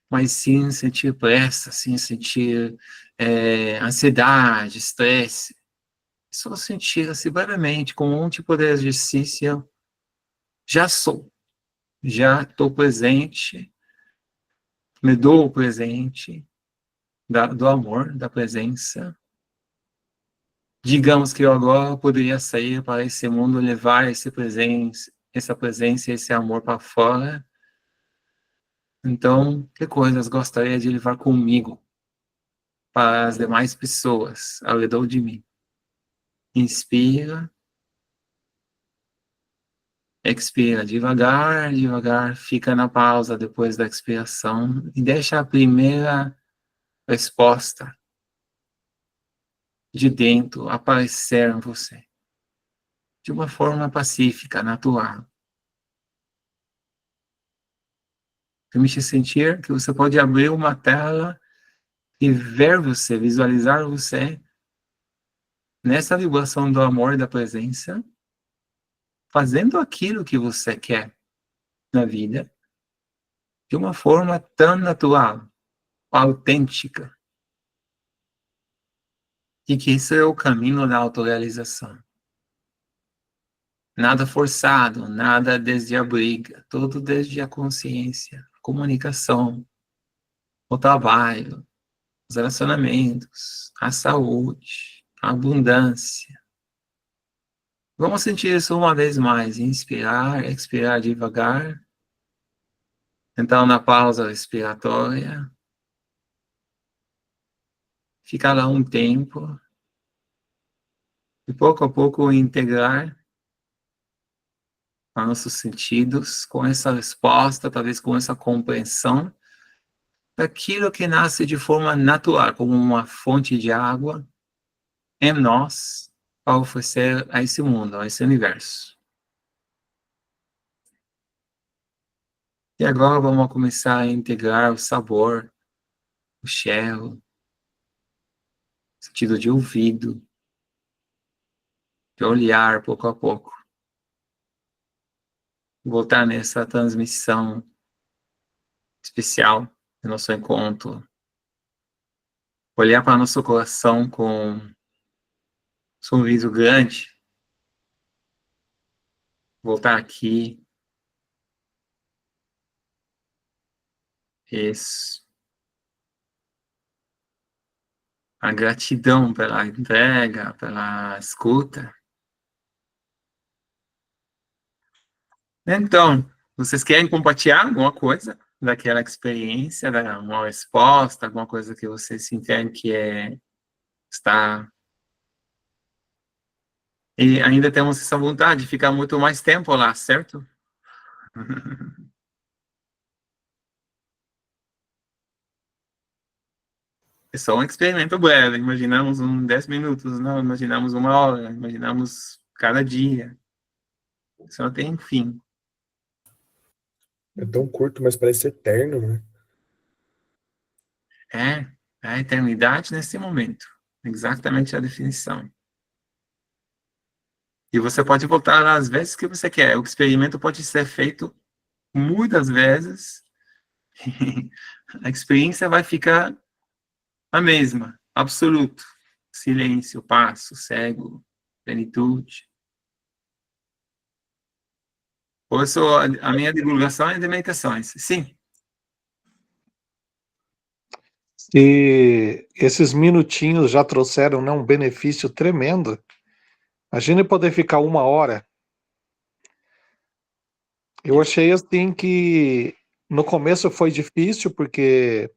A: mas sem sentir pressa, sem sentir ansiedade, estresse. Só sentir assim brevemente, como um tipo de exercício, já sou, já estou presente, me dou o presente do amor, da presença. Digamos que eu agora poderia sair para esse mundo, levar essa presença, esse amor para fora. Então, que coisas gostaria de levar comigo para as demais pessoas ao redor de mim? Inspira, expira devagar, devagar, fica na pausa depois da expiração e deixa a primeira resposta de dentro aparecer em você, de uma forma pacífica, natural. Permite sentir que você pode abrir uma tela e ver você, visualizar você nessa vibração do amor e da presença, fazendo aquilo que você quer na vida, de uma forma tão natural, autêntica. E que isso é o caminho da autorrealização. Nada forçado, nada desde a briga, tudo desde a consciência, a comunicação, o trabalho, os relacionamentos, a saúde, a abundância. Vamos sentir isso uma vez mais. Inspirar, expirar devagar. Então, na pausa respiratória, ficar lá um tempo, e pouco a pouco integrar nossos sentidos com essa resposta, talvez com essa compreensão daquilo que nasce de forma natural, como uma fonte de água em nós, para oferecer a esse mundo, a esse universo. E agora vamos começar a integrar o sabor, o cheiro, o sentido de ouvido, de olhar pouco a pouco. Voltar nessa transmissão especial do nosso encontro. Olhar para nosso coração com um sorriso grande. Voltar aqui. Isso. A gratidão pela entrega, pela escuta. Então, vocês querem compartilhar alguma coisa daquela experiência, uma resposta, alguma coisa que vocês sentem que está... E ainda temos essa vontade de ficar muito mais tempo lá, certo? É só um experimento breve, imaginamos 10 minutos, não, imaginamos 1 hora, imaginamos cada dia. Isso não tem fim.
B: É tão curto, mas parece eterno, né?
A: É a eternidade nesse momento. Exatamente a definição. E você pode voltar às vezes que você quer. O experimento pode ser feito muitas vezes. A experiência vai ficar a mesma, absoluto. Silêncio, paz, sossego, plenitude. Por isso, a minha divulgação é de meditações. Sim.
E: Se esses minutinhos já trouxeram, né, um benefício tremendo, imagine poder ficar 1 hora. Eu achei assim que no começo foi difícil, porque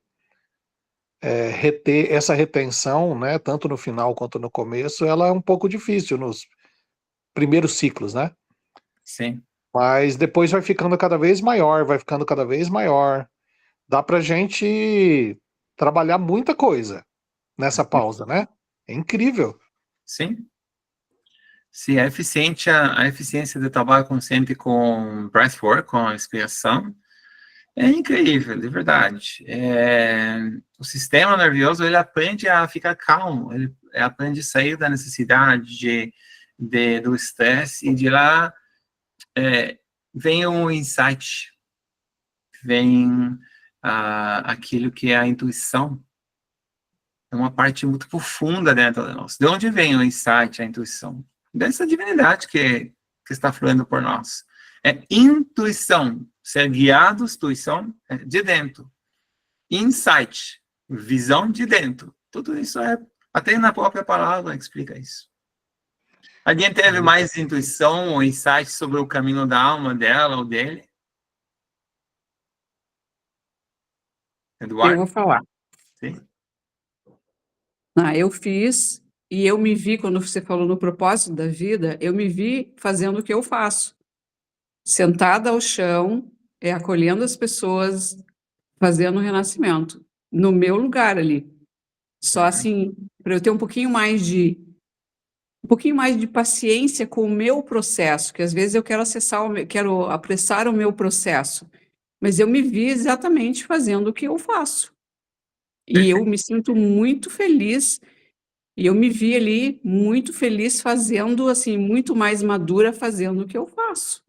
E: reter essa retenção, né, tanto no final quanto no começo, ela é um pouco difícil nos primeiros ciclos, né?
A: Sim.
E: Mas depois vai ficando cada vez maior, vai ficando cada vez maior. Dá pra gente trabalhar muita coisa nessa pausa, né? É incrível.
A: Sim. Se é eficiente, a eficiência do trabalho consciente com breathwork, com a respiração, é incrível, de verdade. O sistema nervioso, ele aprende a ficar calmo, ele aprende a sair da necessidade do estresse, e de lá vem um insight, vem aquilo que é a intuição. É uma parte muito profunda dentro de nós. De onde vem o insight, a intuição? Dessa divindade que está fluindo por nós. É intuição, ser guiado, intuição, de dentro. Insight, visão de dentro. Tudo isso até na própria palavra explica isso. Alguém teve mais intuição ou insight sobre o caminho da alma dela ou dele? Eduardo?
F: Eu vou falar.
A: Sim.
F: Eu fiz, e eu me vi, quando você falou no propósito da vida, eu me vi fazendo o que eu faço. Sentada ao chão, acolhendo as pessoas, fazendo o renascimento. No meu lugar ali. Só assim, para eu ter um pouquinho mais de paciência com o meu processo, que às vezes eu quero quero apressar o meu processo. Mas eu me vi exatamente fazendo o que eu faço. E eu me sinto muito feliz, e eu me vi ali muito feliz fazendo, assim, muito mais madura fazendo o que eu faço.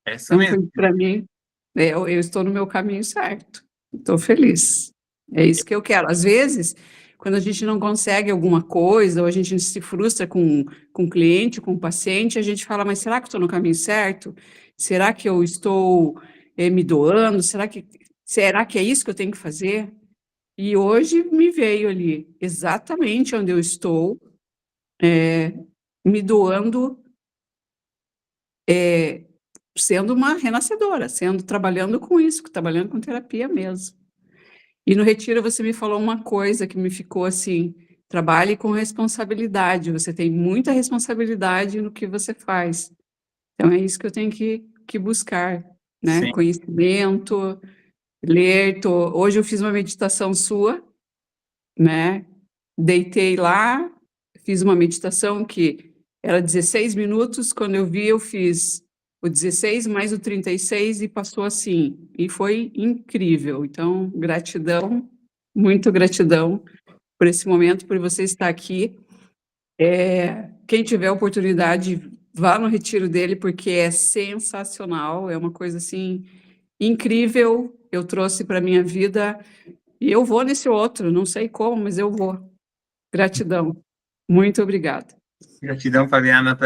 A: Essa
F: Então,
A: mesmo.
F: para mim, eu estou no meu caminho certo. Estou feliz. É isso que eu quero. Às vezes, quando a gente não consegue alguma coisa, ou a gente se frustra com o cliente, com o paciente, a gente fala, mas será que eu estou no caminho certo? Será que eu estou me doando? Será que é isso que eu tenho que fazer? E hoje me veio ali, exatamente onde eu estou, me doando, sendo uma renascedora, trabalhando com isso, trabalhando com terapia mesmo. E no retiro você me falou uma coisa que me ficou assim: trabalhe com responsabilidade, você tem muita responsabilidade no que você faz. Então é isso que eu tenho que buscar, né?
A: Sim.
F: Conhecimento, ler. Hoje eu fiz uma meditação sua, né? Deitei lá, fiz uma meditação que era 16 minutos, quando eu vi, eu fiz o 16 mais o 36 e passou assim, e foi incrível. Então, gratidão, muito gratidão por esse momento, por você estar aqui. Quem tiver oportunidade, vá no retiro dele, porque é sensacional, é uma coisa assim incrível. Eu trouxe para minha vida e eu vou nesse outro, não sei como, mas eu vou. Gratidão. Muito obrigada.
A: Gratidão, Fabiana,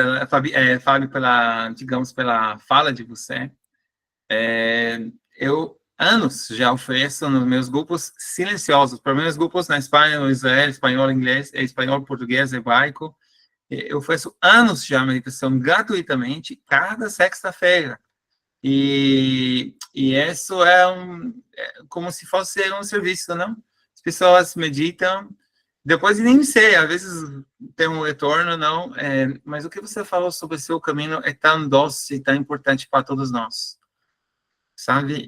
A: Fábio, pela, digamos, pela fala de você. Eu, anos, já ofereço nos meus grupos silenciosos, para meus grupos na Espanha, no Israel, espanhol, inglês, espanhol, português, hebraico. Eu ofereço anos já a meditação gratuitamente, cada sexta-feira. E isso é como se fosse um serviço, não? As pessoas meditam, depois nem sei, às vezes tem um retorno, não? Mas o que você falou sobre o seu caminho é tão doce e tão importante para todos nós, sabe?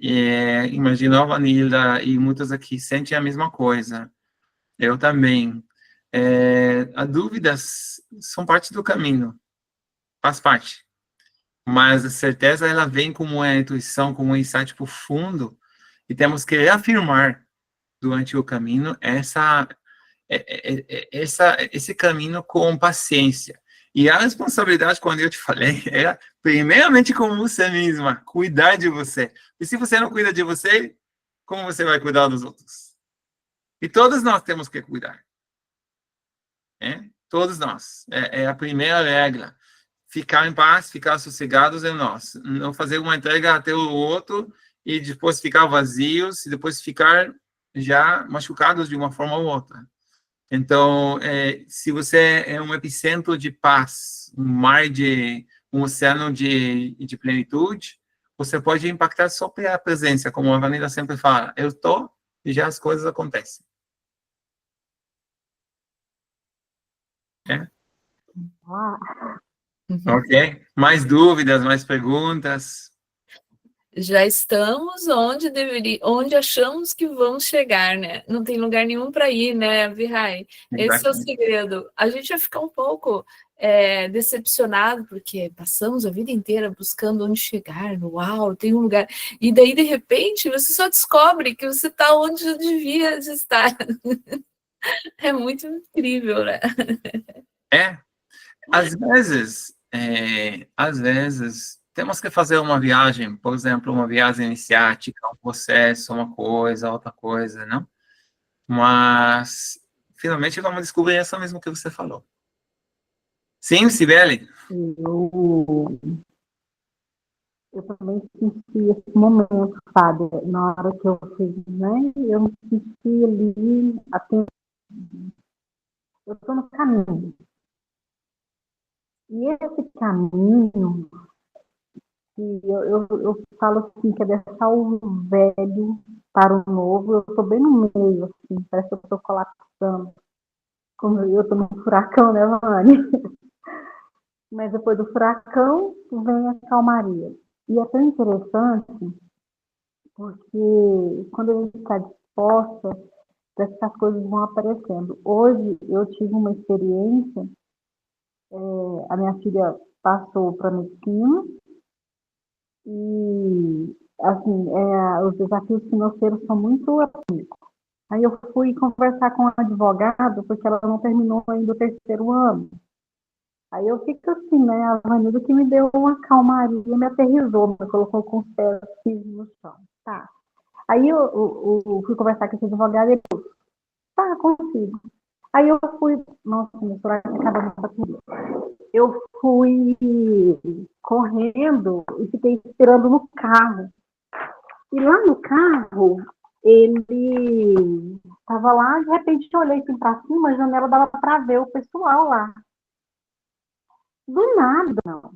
A: Imagino a Vanilla e muitos aqui sentem a mesma coisa. Eu também. As dúvidas são parte do caminho, faz parte. Mas a certeza, ela vem como a intuição, como um insight profundo, e temos que reafirmar durante o caminho esse caminho com paciência. E a responsabilidade, quando eu te falei, é primeiramente com você mesma, cuidar de você. E se você não cuida de você, como você vai cuidar dos outros? E todos nós temos que cuidar. Todos nós. É a primeira regra. Ficar em paz, ficar sossegados é nós. Não fazer uma entrega até o outro e depois ficar vazios e depois ficar já machucados de uma forma ou outra. Então, se você é um epicentro de paz, um oceano de plenitude, você pode impactar só pela presença, como a Vanilla sempre fala. Eu estou e já as coisas acontecem. Ok? Mais dúvidas, mais perguntas?
D: Já estamos onde achamos que vamos chegar, né? Não tem lugar nenhum para ir, né, Vihai? Esse é o segredo. A gente vai ficar um pouco decepcionado, porque passamos a vida inteira buscando onde chegar, uau, tem um lugar. E daí, de repente, você só descobre que você está onde devia estar. É muito incrível, né?
A: Às vezes, temos que fazer uma viagem, por exemplo, uma viagem iniciática, um processo, uma coisa, outra coisa, não? Mas, finalmente, vamos descobrir essa mesmo que você falou. Sim, Cibele?
C: Eu também senti esse momento, Fábio, na hora que eu fiz, né? Eu me senti ali, eu estou no caminho. E esse caminho, que eu falo assim, que é deixar o velho para o novo, eu estou bem no meio, assim, parece que eu estou colapsando. Como eu estou no furacão, né, Vani? Mas depois do furacão, vem a calmaria. E é tão interessante, porque quando a gente está disposta, essas coisas vão aparecendo. Hoje, eu tive uma experiência, a minha filha passou para medicina, e, assim, os desafios financeiros são muito amigos. Aí eu fui conversar com um advogado, porque ela não terminou ainda o 3º ano. Aí eu fico assim, né, a Vanilla que me deu uma calmaria, me aterrizou, me colocou com os pés no chão. Tá. Aí eu fui conversar com esse advogado e ele falou, tá, consigo. Aí eu fui, nossa, meu celular acaba de bateria. Eu fui correndo e fiquei esperando no carro. E lá no carro, ele estava lá, de repente eu olhei assim para cima, a janela dava para ver o pessoal lá. Do nada, não.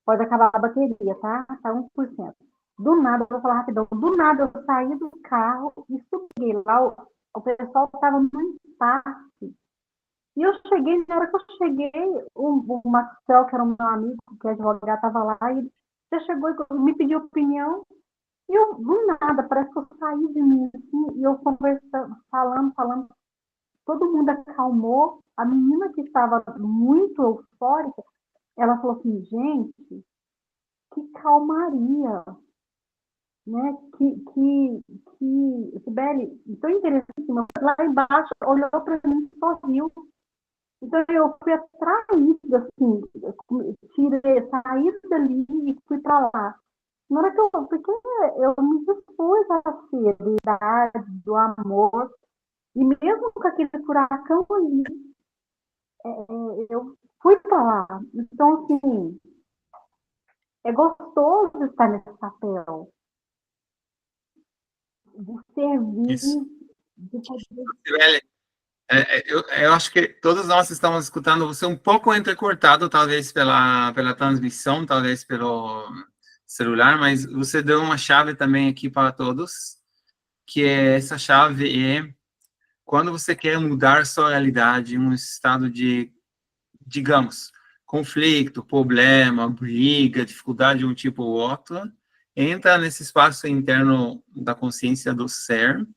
C: Pode acabar a bateria, tá? Tá 1%. Do nada, eu vou falar rapidão, do nada eu saí do carro e subi cheguei lá, o pessoal estava no impasse. E eu cheguei, na hora que eu cheguei, o Marcel, que era o meu amigo, que é advogado, estava lá, e ele já chegou e me pediu opinião. E eu, do nada, parece que eu saí de mim, assim, e eu conversando, falando, todo mundo acalmou. A menina que estava muito eufórica, ela falou assim, gente, que calmaria, né? Sibeli, tão interessantíssimo. Lá embaixo, olhou para mim e sorriu. Então, eu fui atraída, assim, saí dali e fui para lá. Na hora que porque eu me dispus à seriedade, do amor, e mesmo com aquele furacão ali, eu fui para lá. Então, assim, é gostoso estar nesse papel, de servir,
A: Isso.
C: de poder.
A: Sibeli, eu acho que todos nós estamos escutando você um pouco entrecortado, talvez pela transmissão, talvez pelo celular, mas você deu uma chave também aqui para todos, que essa chave é quando você quer mudar sua realidade em um estado de, digamos, conflito, problema, briga, dificuldade de um tipo ou outro, entra nesse espaço interno da consciência do ser,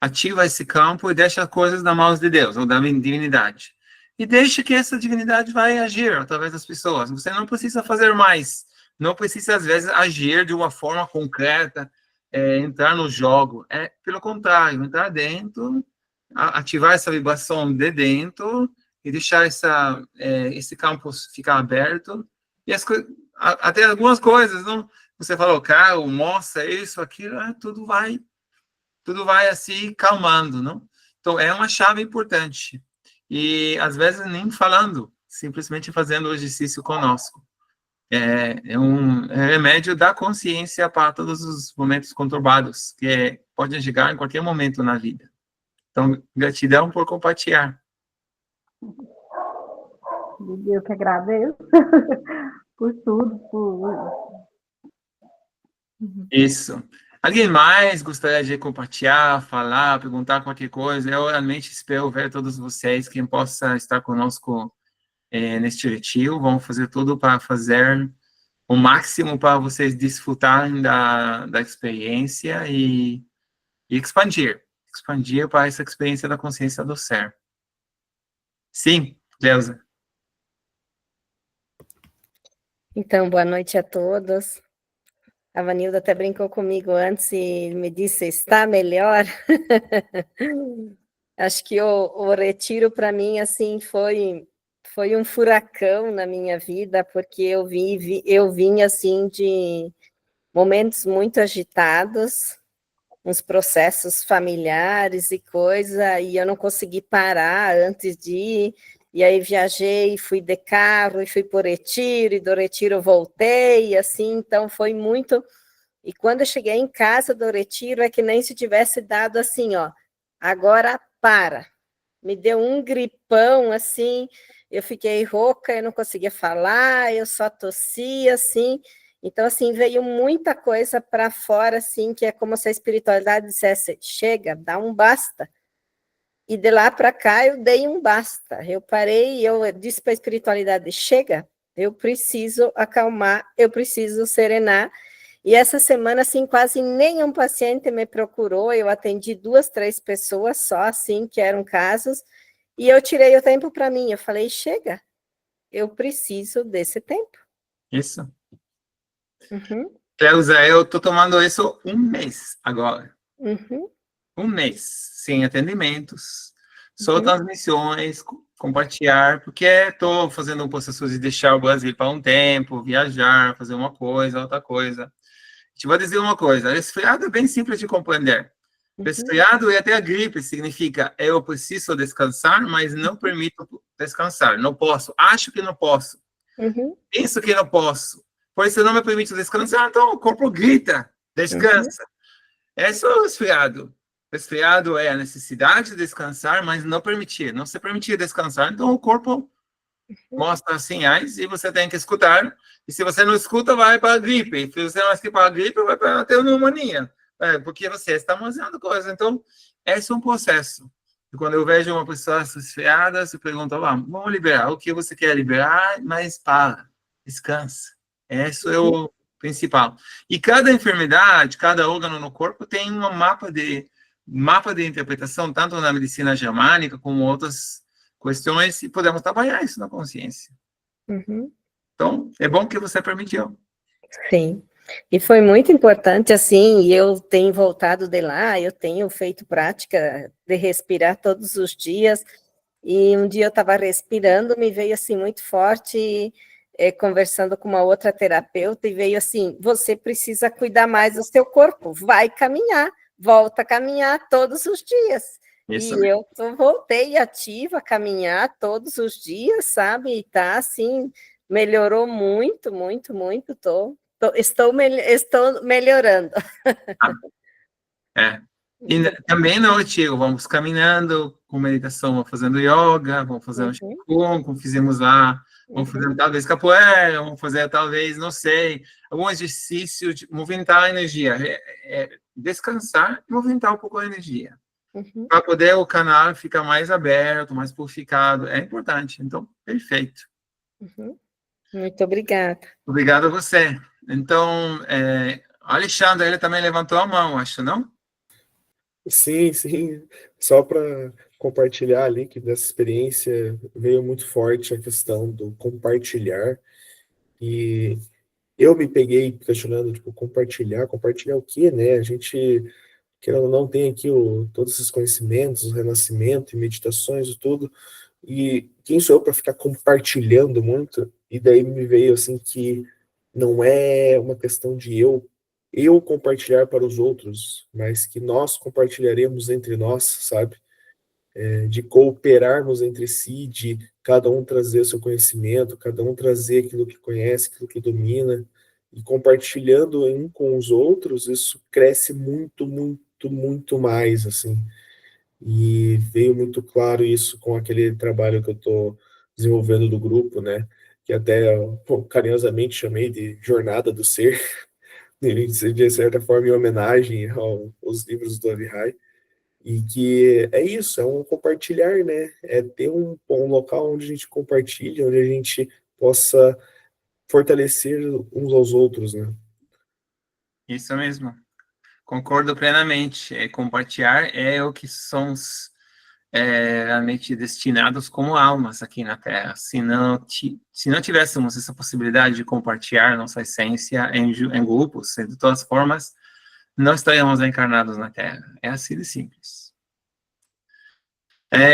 A: ativa esse campo e deixa as coisas nas mãos de Deus, ou da divindade. E deixa que essa divindade vai agir através das pessoas. Você não precisa fazer mais. Não precisa, às vezes, agir de uma forma concreta, entrar no jogo. Pelo contrário, entrar dentro, ativar essa vibração de dentro e deixar esse campo ficar aberto. E até algumas coisas, não? Você falou, carro, moça, isso, aquilo, tudo vai assim calmando, não? Então é uma chave importante. E às vezes nem falando, simplesmente fazendo o exercício conosco. É um remédio da consciência para todos os momentos conturbados, que pode chegar em qualquer momento na vida. Então, gratidão por compartilhar.
C: Eu que agradeço por tudo.
A: Isso. Alguém mais gostaria de compartilhar, falar, perguntar qualquer coisa? Eu realmente espero ver todos vocês, quem possa estar conosco neste retiro. Vamos fazer tudo para fazer o máximo para vocês desfrutarem da experiência e expandir para essa experiência da consciência do ser. Sim, Cleusa.
G: Então, boa noite a todos. A Vanilda até brincou comigo antes e me disse, está melhor? Acho que o retiro, para mim, assim, foi um furacão na minha vida, porque eu vim, assim, de momentos muito agitados, uns processos familiares e coisa, e eu não consegui parar antes de ir, e aí viajei, fui de carro, e fui por retiro, e do retiro eu voltei, assim, então foi muito... E quando eu cheguei em casa do retiro, é que nem se tivesse dado assim, ó, agora para. Me deu um gripão, assim, eu fiquei rouca, eu não conseguia falar, eu só tossia, assim. Então, assim, veio muita coisa para fora, assim, que é como se a espiritualidade dissesse, chega, dá um basta. E de lá para cá eu dei um basta. Eu parei e eu disse para a espiritualidade, chega, eu preciso acalmar, eu preciso serenar. E essa semana, assim, quase nenhum paciente me procurou, eu atendi 2, 3 pessoas só, assim, que eram casos, e eu tirei o tempo para mim, eu falei, chega, eu preciso desse tempo.
A: Isso.
G: Uhum.
A: Cleusa, eu estou tomando isso um mês agora.
G: Uhum.
A: Um mês, sem atendimentos, só transmissões, compartilhar, porque estou fazendo um processo de deixar o Brasil para um tempo, viajar, fazer uma coisa, outra coisa. Te vou dizer uma coisa, resfriado é bem simples de compreender. Resfriado e até a gripe significa eu preciso descansar, mas não permito descansar, não posso, acho que não posso, penso que não posso, pois se não me permite descansar, então o corpo grita, descansa. Esse é o resfriado. Resfriado é a necessidade de descansar, mas não se permitir descansar, então o corpo mostra sinais e você tem que escutar, e se você não escuta, vai para a gripe, se você não escuta para a gripe, vai para a pneumonia, porque você está usando coisas. Então, esse é um processo. E quando eu vejo uma pessoa resfriada, se pergunta, vamos liberar. O que você quer liberar? Mas para, descansa. Isso é o principal. E cada enfermidade, cada órgão no corpo tem um mapa de interpretação, tanto na medicina germânica como outras questões, e podemos trabalhar isso na consciência.
G: Uhum.
A: Então, é bom que você permitiu.
G: Sim. E foi muito importante, assim, e eu tenho voltado de lá, eu tenho feito prática de respirar todos os dias, e um dia eu estava respirando, me veio, assim, muito forte, conversando com uma outra terapeuta, e veio assim, você precisa cuidar mais do seu corpo, vai caminhar, volta a caminhar todos os dias.
A: Isso
G: E
A: mesmo.
G: eu voltei ativa a caminhar todos os dias, sabe, e tá, assim, melhorou muito, muito, muito, estou melhorando.
A: E também no Tiago, vamos caminhando com meditação, vamos fazendo yoga, vamos fazer um qigong, como fizemos lá, vamos fazer talvez capoeira, vamos fazer talvez, não sei, algum exercício de movimentar a energia, descansar e movimentar um pouco a energia, para poder o canal ficar mais aberto, mais purificado, é importante. Então, perfeito.
G: Muito obrigada.
A: Obrigado a você. Então, Alexandre, ele também levantou a mão, acho, não?
B: Sim, sim. Só para compartilhar ali que dessa experiência veio muito forte a questão do compartilhar. E eu me peguei questionando, tipo, compartilhar o quê, né? A gente, querendo ou não, tem aqui todos esses conhecimentos, o renascimento e meditações e tudo. E quem sou eu para ficar compartilhando muito? E daí me veio assim que não é uma questão de eu compartilhar para os outros, mas que nós compartilharemos entre nós, sabe? De cooperarmos entre si, de cada um trazer o seu conhecimento, cada um trazer aquilo que conhece, aquilo que domina, e compartilhando um com os outros, isso cresce muito, muito, muito mais, assim. E veio muito claro isso com aquele trabalho que eu estou desenvolvendo do grupo, né? Que até carinhosamente chamei de Jornada do Ser, de certa forma em homenagem aos livros do Avihai, e que é isso, é um compartilhar, né? É ter um local onde a gente compartilha, onde a gente possa fortalecer uns aos outros, né?
A: Isso mesmo. Concordo plenamente. Compartilhar é o que somos realmente destinados como almas aqui na Terra. Se não tivéssemos essa possibilidade de compartilhar nossa essência em grupos, de todas as formas, não estaríamos encarnados na Terra. É assim de simples.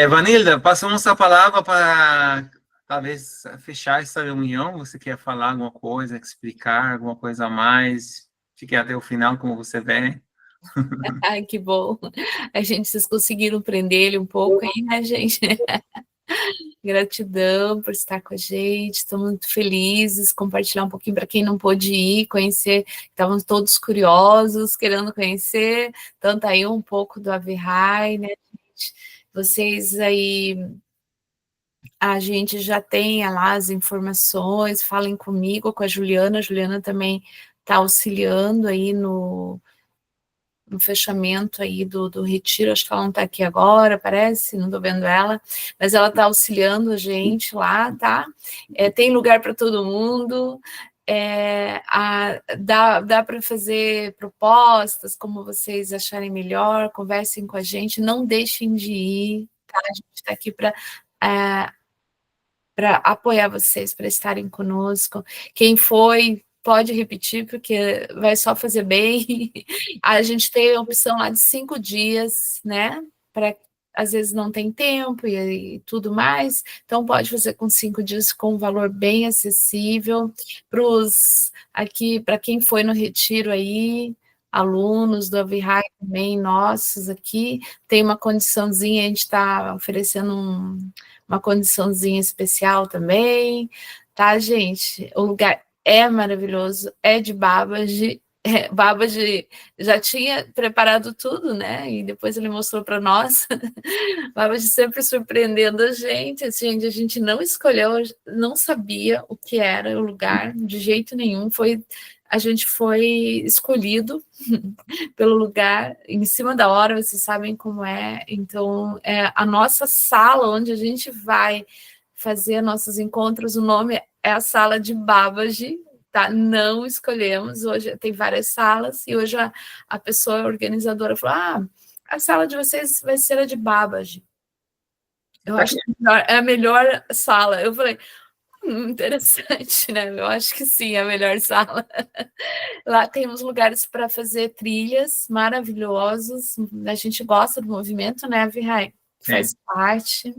A: Vanilda, passamos a palavra para talvez fechar essa reunião. Você quer falar alguma coisa, explicar alguma coisa a mais? Fique até o final, como você vê.
D: Ai, que bom. Vocês conseguiram prender ele um pouco aí, né, gente? Gratidão por estar com a gente, estamos muito felizes, compartilhar um pouquinho para quem não pôde ir, conhecer, estavam todos curiosos, querendo conhecer, então tá aí um pouco do Avihai, né, gente? Vocês aí, a gente já tem lá as informações, falem comigo, com a Juliana também está auxiliando aí no fechamento aí do retiro, acho que ela não está aqui agora, parece, não estou vendo ela, mas ela está auxiliando a gente lá, tá? Tem lugar para todo mundo, dá para fazer propostas, como vocês acharem melhor, conversem com a gente, não deixem de ir, tá? A gente está aqui para apoiar vocês, para estarem conosco. Quem foi, pode repetir, porque vai só fazer bem. A gente tem a opção lá de 5 dias, né? Para às vezes não tem tempo e tudo mais, então pode fazer com 5 dias com um valor bem acessível. Para quem foi no retiro aí, alunos do Avihai também, nossos aqui, tem uma condiçãozinha, a gente está oferecendo uma condiçãozinha especial também, tá, gente? O lugar é maravilhoso, é de Babaji, Babbage já tinha preparado tudo, né? E depois ele mostrou para nós. Babbage sempre surpreendendo a gente. Assim, a gente não escolheu, não sabia o que era o lugar, de jeito nenhum. A gente foi escolhido pelo lugar, em cima da hora, vocês sabem como é. Então, a nossa sala, onde a gente vai fazer nossos encontros, o nome é a sala de Babbage, tá? Não escolhemos, hoje tem várias salas, e hoje a pessoa organizadora falou, a sala de vocês vai ser a de Babbage. Eu acho que é a melhor sala. Eu falei, interessante, né? Eu acho que sim, é a melhor sala. Lá temos lugares para fazer trilhas maravilhosos. A gente gosta do movimento, né, Vihai? Faz parte.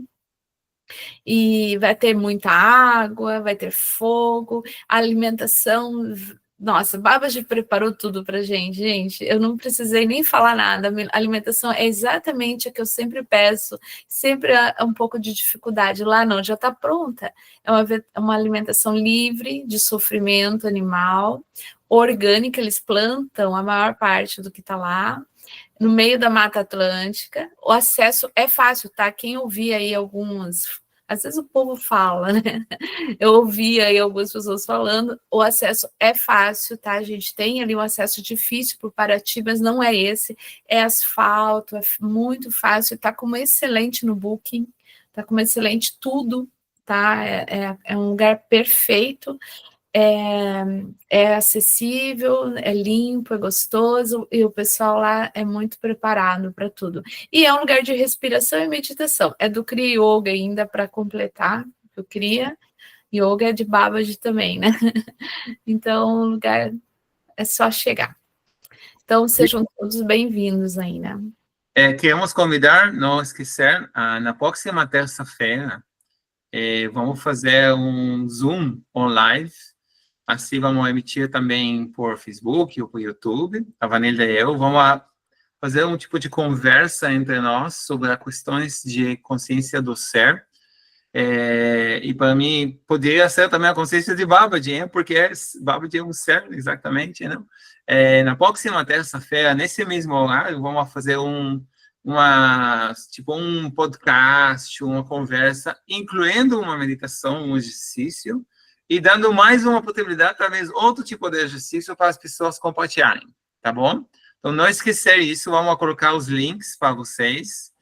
D: E vai ter muita água, vai ter fogo, alimentação. Nossa, Babbage preparou tudo para gente. Eu não precisei nem falar nada. A alimentação é exatamente a que eu sempre peço, sempre há um pouco de dificuldade. Lá não, já está pronta. É uma alimentação livre de sofrimento animal, orgânica, eles plantam a maior parte do que está lá, no meio da Mata Atlântica. O acesso é fácil, tá? Quem ouvir aí alguns... Às vezes o povo fala, né? Eu ouvi aí algumas pessoas falando, o acesso é fácil, tá? A gente tem ali um acesso difícil por Paraty, mas não é esse, é asfalto, é muito fácil, tá como excelente no Booking, tá como excelente tudo, tá? É um lugar perfeito, é acessível, é limpo, é gostoso, e o pessoal lá é muito preparado para tudo. E é um lugar de respiração e meditação. É do Kriya Yoga ainda, para completar, o Kriya Yoga é de Babbage também, né? Então, o lugar é só chegar. Então, sejam todos bem-vindos aí, né?
A: Queremos convidar, não esquecer, na próxima terça-feira, vamos fazer um Zoom online. Assim, vamos emitir também por Facebook ou por YouTube. A Vanilla e eu vamos fazer um tipo de conversa entre nós sobre as questões de consciência do ser. E para mim, poderia ser também a consciência de Babbage, porque Babbage é um ser, exatamente, né? Na próxima terça-feira, nesse mesmo horário, vamos fazer um podcast, uma conversa, incluindo uma meditação, um exercício, e dando mais uma oportunidade, talvez outro tipo de exercício para as pessoas compartilharem, tá bom? Então, não esquecer isso, vamos colocar os links para vocês,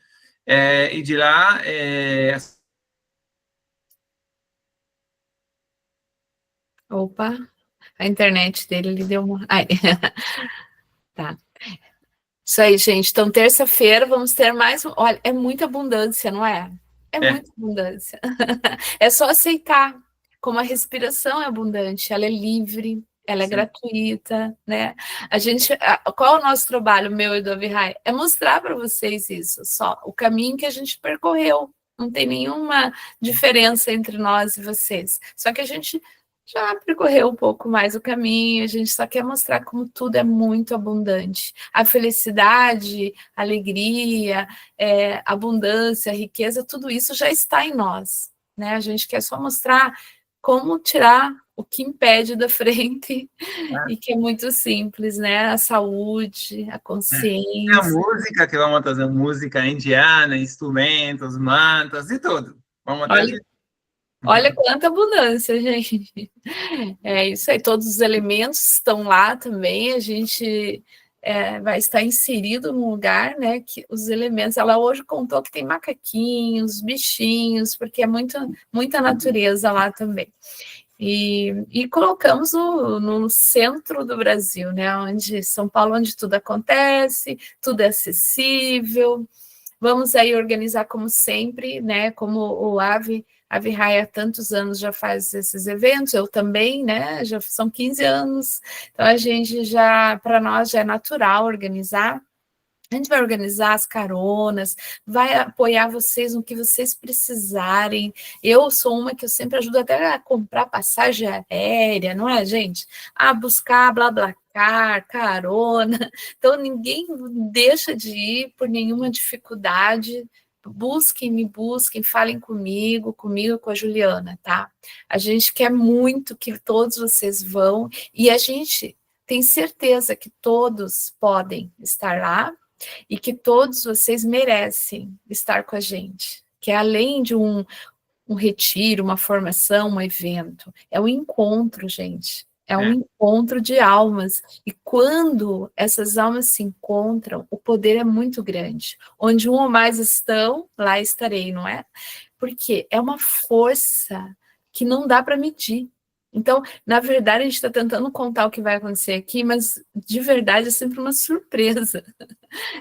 A: e de lá...
D: Opa, a internet dele, ele deu uma... Ai. Tá. Isso aí, gente. Então, terça-feira vamos ter mais... Olha, é muita abundância, não é? É muita abundância. É só aceitar. Como a respiração é abundante, ela é livre, ela é gratuita, né? Qual é o nosso trabalho, meu e do Vihai? É mostrar para vocês isso, só o caminho que a gente percorreu. Não tem nenhuma diferença entre nós e vocês. Só que a gente já percorreu um pouco mais o caminho, a gente só quer mostrar como tudo é muito abundante. A felicidade, a alegria, abundância, a riqueza, tudo isso já está em nós, né? A gente quer só mostrar como tirar o que impede da frente, e que é muito simples, né? A saúde, a consciência.
A: A música, que vamos trazer música indiana, instrumentos, mantras e tudo. Vamos trazer.
D: Olha quanta abundância, gente. É isso aí, todos os elementos estão lá também, a gente vai estar inserido num lugar, né, que os elementos, ela hoje contou que tem macaquinhos, bichinhos, porque é muita natureza lá também. E colocamos no centro do Brasil, né, São Paulo, onde tudo acontece, tudo é acessível. Vamos aí organizar como sempre, né, como o a Vihai há tantos anos já faz esses eventos, eu também, né, já são 15 anos, então a gente para nós já é natural organizar. A gente vai organizar as caronas, vai apoiar vocês no que vocês precisarem. Eu sou uma que eu sempre ajudo até a comprar passagem aérea, não é, gente? A buscar BlaBlaCar, carona. Então, ninguém deixa de ir por nenhuma dificuldade. Me busquem, falem comigo com a Juliana, tá? A gente quer muito que todos vocês vão, e a gente tenho certeza que todos podem estar lá e que todos vocês merecem estar com a gente, que é além de um retiro, uma formação, um evento, é um encontro, gente. É um encontro de almas. E quando essas almas se encontram, o poder é muito grande. Onde um ou mais estão, lá estarei, não é? Porque é uma força que não dá para medir. Então, na verdade, a gente está tentando contar o que vai acontecer aqui, mas de verdade é sempre uma surpresa.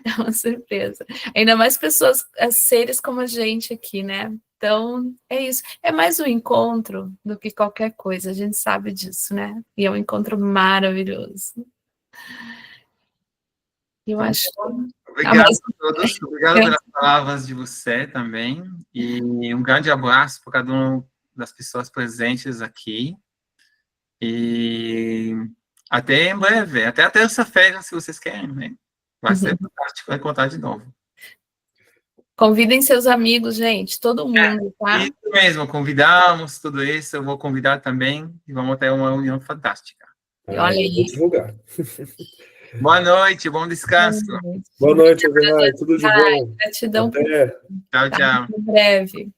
D: É uma surpresa. Ainda mais pessoas, seres como a gente aqui, né? Então, é isso. É mais um encontro do que qualquer coisa, a gente sabe disso, né? E é um encontro maravilhoso. Eu acho.
A: Obrigado a todos, obrigado pelas palavras de você também, e um grande abraço para cada uma das pessoas presentes aqui, e até em breve, até a terça-feira, se vocês querem, né? Vai ser fantástico, vai contar de novo.
D: Convidem seus amigos, gente, todo mundo, tá?
A: Isso mesmo, convidamos tudo isso, eu vou convidar também, e vamos ter uma reunião fantástica.
D: E olha aí.
B: Vou divulgar.
A: Boa noite, bom descanso.
B: Boa noite, Azenai, tudo de bom.
D: Gratidão.
B: Até.
A: Tchau, tchau.
D: Até breve.